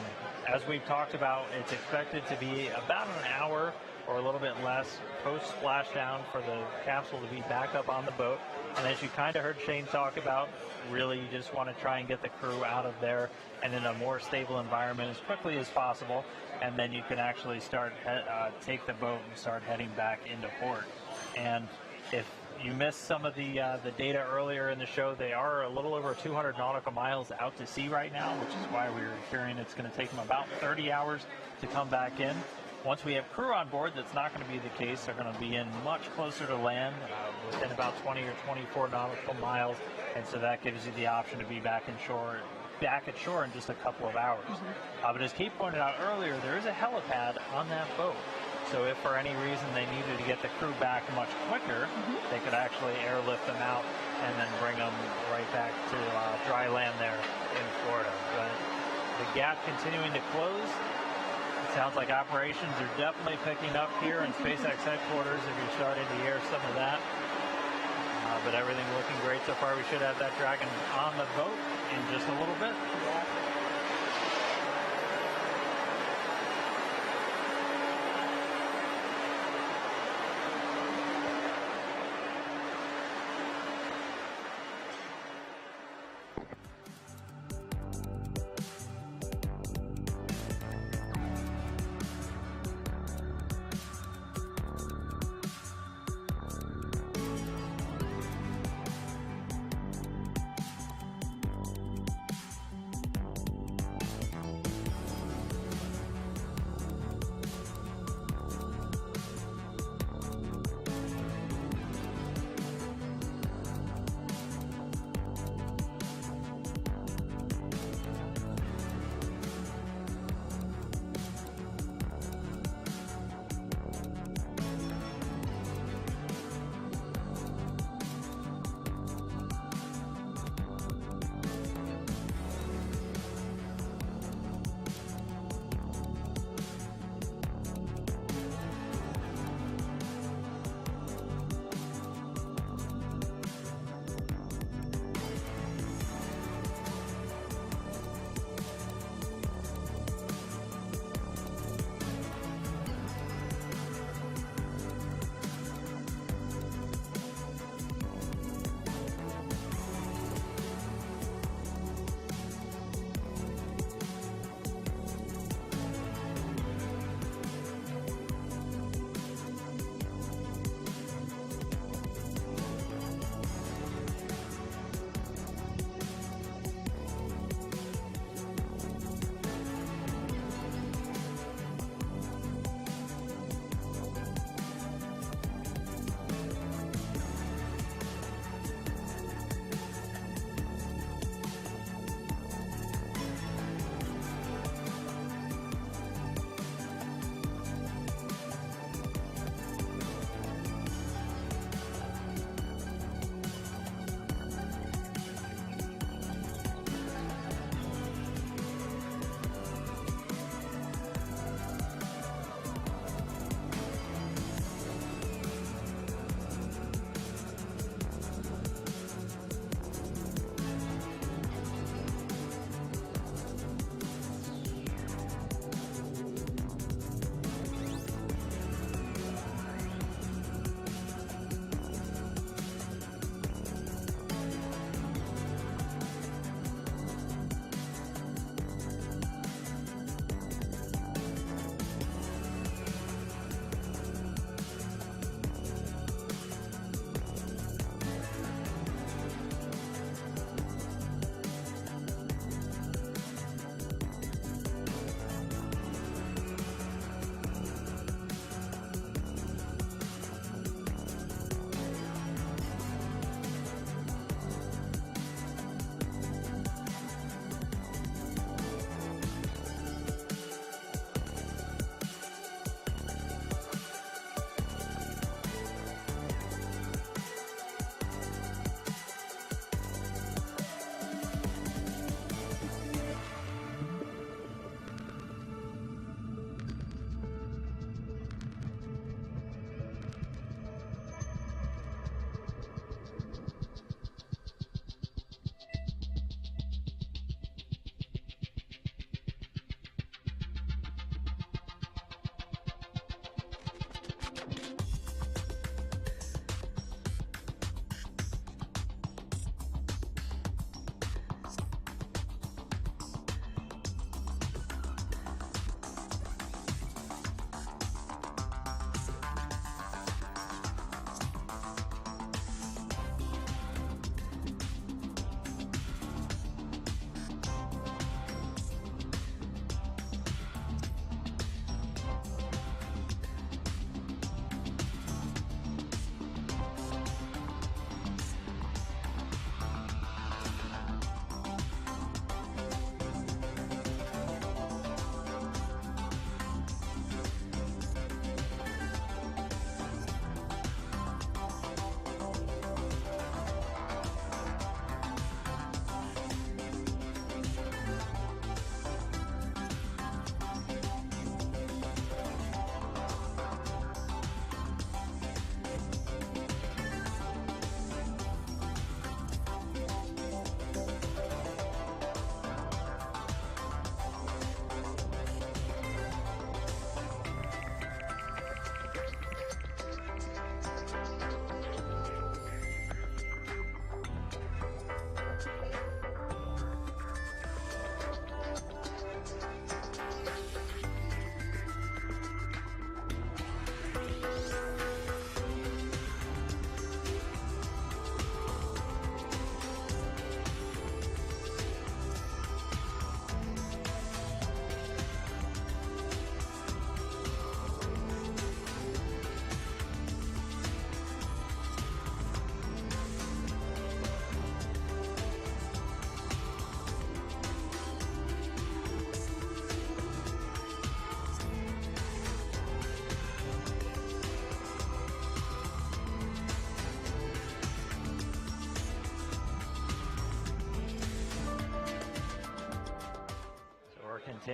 As we've talked about, it's expected to be about an hour or a little bit less post-splashdown for the capsule to be back up on the boat. And as you kind of heard Shane talk about, really you just want to try and get the crew out of there and in a more stable environment as quickly as possible. And then you can actually start take the boat and start heading back into port. And if you missed some of the data earlier in the show, they are a little over 200 nautical miles out to sea right now, which is why we're hearing it's going to take them about 30 hours to come back in. Once we have crew on board, that's not going to be the case. They're going to be in much closer to land, within about 20 or 24 nautical miles, and so that gives you the option to be back at shore in just a couple of hours. But as Kate pointed out earlier, there is a helipad on that boat. So if for any reason they needed to get the crew back much quicker, they could actually airlift them out and then bring them right back to dry land there in Florida. But the gap continuing to close. It sounds like operations are definitely picking up here in SpaceX headquarters if you're starting to hear some of that. But everything looking great so far. We should have that Dragon on the boat in just a little bit.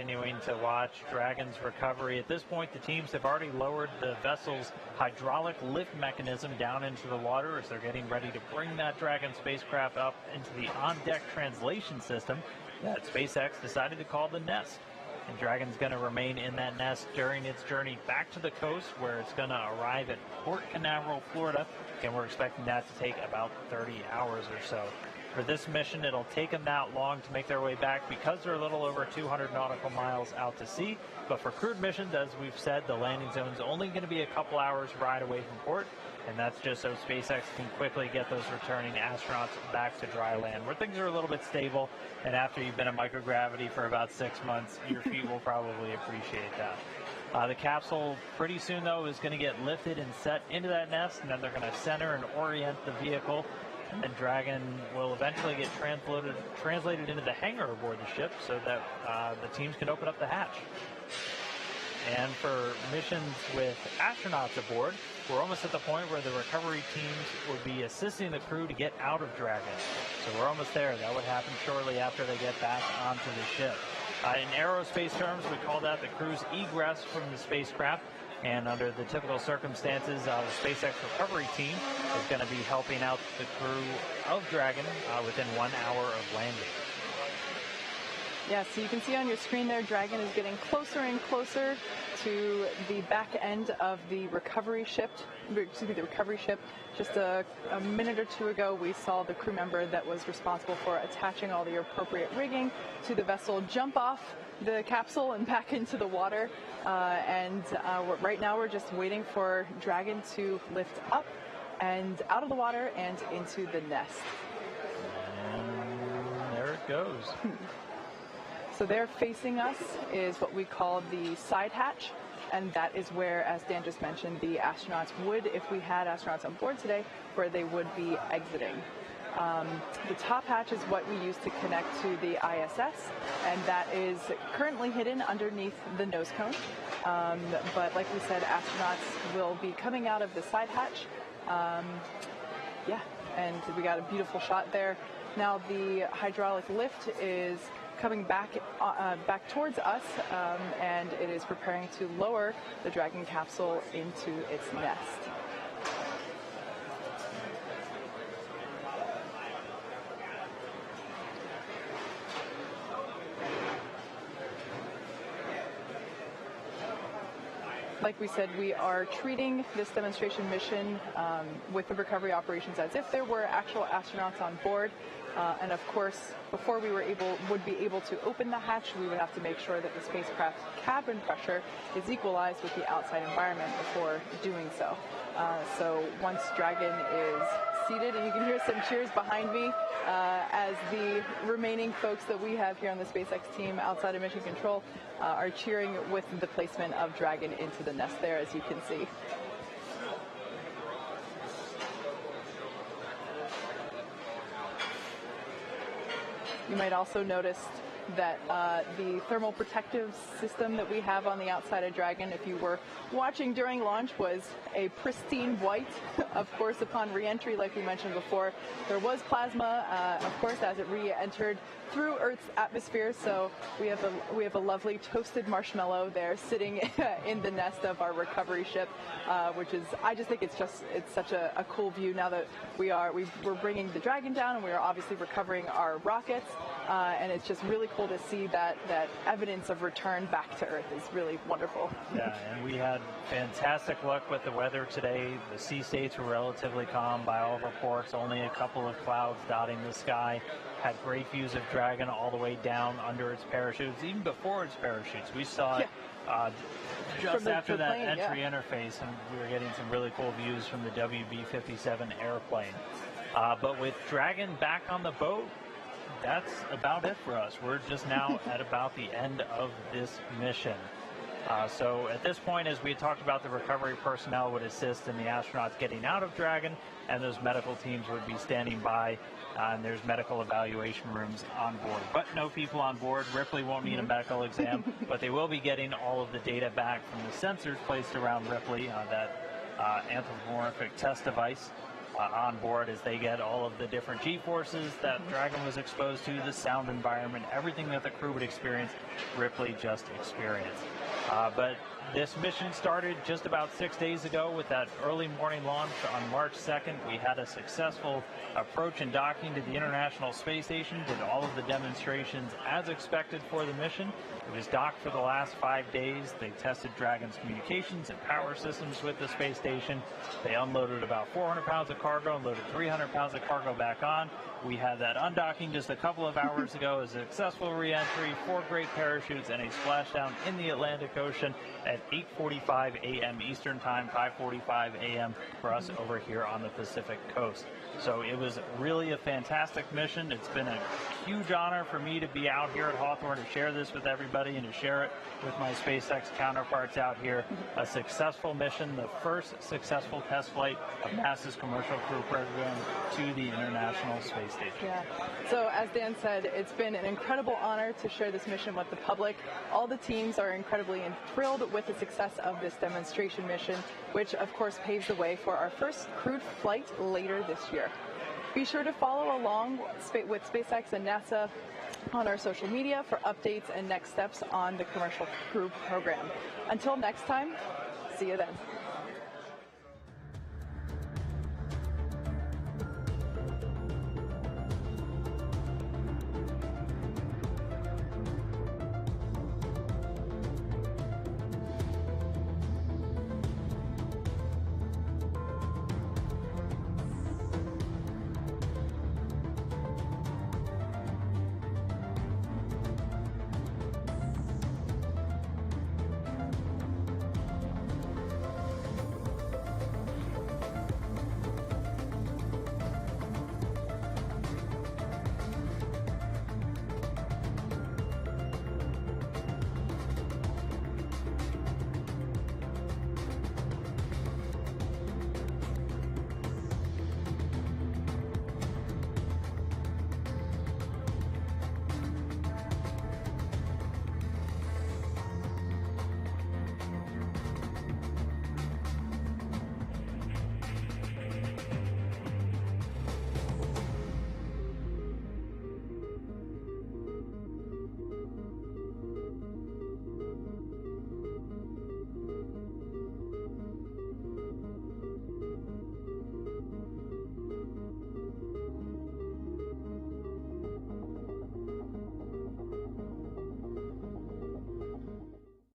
continuing to watch Dragon's recovery. At this point, the teams have already lowered the vessel's hydraulic lift mechanism down into the water as they're getting ready to bring that Dragon spacecraft up into the on-deck translation system that SpaceX decided to call the Nest. And Dragon's going to remain in that nest during its journey back to the coast, where it's going to arrive at Port Canaveral, Florida, and we're expecting that to take about 30 hours or so. For this mission, it'll take them that long to make their way back because they're a little over 200 nautical miles out to sea. But for crewed missions, as we've said, the landing zone's only going to be a couple hours ride away from port, and that's just so SpaceX can quickly get those returning astronauts back to dry land, where things are a little bit stable, and after you've been in microgravity for about 6 months, your feet will probably appreciate that. The capsule pretty soon, though, is going to get lifted and set into that nest, and then they're going to center and orient the vehicle. And Dragon will eventually get translated into the hangar aboard the ship so that the teams can open up the hatch. And for missions with astronauts aboard, we're almost at the point where the recovery teams would be assisting the crew to get out of Dragon. So we're almost there. That would happen shortly after they get back onto the ship. In aerospace terms, we call that the crew's egress from the spacecraft. And under the typical circumstances, the SpaceX recovery team is going to be helping out the crew of Dragon within 1 hour of landing. Yeah, so you can see on your screen there, Dragon is getting closer and closer to the back end of the recovery ship. Just a minute or two ago, we saw the crew member that was responsible for attaching all the appropriate rigging to the vessel jump off the capsule and back into the water. Right now we're just waiting for Dragon to lift up and out of the water and into the nest. And there it goes. So there facing us is what we call the side hatch, and that is where, as Dan just mentioned, the astronauts would, if we had astronauts on board today, where they would be exiting. The top hatch is what we use to connect to the ISS, and that is currently hidden underneath the nose cone. But like we said, astronauts will be coming out of the side hatch. And we got a beautiful shot there. Now the hydraulic lift is coming back towards us, and it is preparing to lower the Dragon capsule into its nest. Like we said, we are treating this demonstration mission with the recovery operations as if there were actual astronauts on board. And of course, before we would be able to open the hatch, we would have to make sure that the spacecraft cabin pressure is equalized with the outside environment before doing so. So once Dragon is seated, and you can hear some cheers behind me as the remaining folks that we have here on the SpaceX team outside of Mission Control are cheering with the placement of Dragon into the nest there, as you can see. You might also notice that the thermal protective system that we have on the outside of Dragon, if you were watching during launch, was a pristine white. Of course, upon re-entry, like we mentioned before, there was plasma, of course, as it re-entered through Earth's atmosphere. So we have a lovely toasted marshmallow there sitting in the nest of our recovery ship, which is, I just think it's such a cool view now that we're bringing the Dragon down, and we are obviously recovering our rockets, and it's just really cool to see that evidence of return back to Earth is really wonderful. Yeah, and we had fantastic luck with the weather today. The sea states were relatively calm by all reports, only a couple of clouds dotting the sky. Had great views of Dragon all the way down under its parachutes, even before its parachutes. We saw it just after that plane, entry interface, and we were getting some really cool views from the WB-57 airplane. But with Dragon back on the boat, that's about it for us. We're just now at about the end of this mission. So at this point, as we talked about, the recovery personnel would assist in the astronauts getting out of Dragon, and those medical teams would be standing by, and there's medical evaluation rooms on board. But no people on board. Ripley won't need a medical exam, but they will be getting all of the data back from the sensors placed around Ripley, that anthropomorphic test device. on board as they get all of the different G-forces that Dragon was exposed to, the sound environment, everything that the crew would experience, Ripley just experienced. But this mission started just about 6 days ago with that early morning launch on March 2nd. We had a successful approach and docking to the International Space Station, did all of the demonstrations as expected for the mission. It was docked for the last 5 days. They tested Dragon's communications and power systems with the space station. They unloaded about 400 pounds of cargo and loaded 300 pounds of cargo back on. We had that undocking just a couple of hours ago, a successful re-entry, 4 great parachutes, and a splashdown in the Atlantic Ocean at 8:45 a.m. Eastern Time, 5:45 a.m. for us over here on the Pacific Coast. So it was really a fantastic mission. It's been a huge honor for me to be out here at Hawthorne to share this with everybody and to share it with my SpaceX counterparts out here. A successful mission, the first successful test flight of NASA's Commercial Crew Program to the International Space Station. Yeah. So as Dan said, it's been an incredible honor to share this mission with the public. All the teams are incredibly thrilled with the success of this demonstration mission, which of course paves the way for our first crewed flight later this year. Be sure to follow along with SpaceX and NASA on our social media for updates and next steps on the Commercial Crew Program. Until next time, see you then.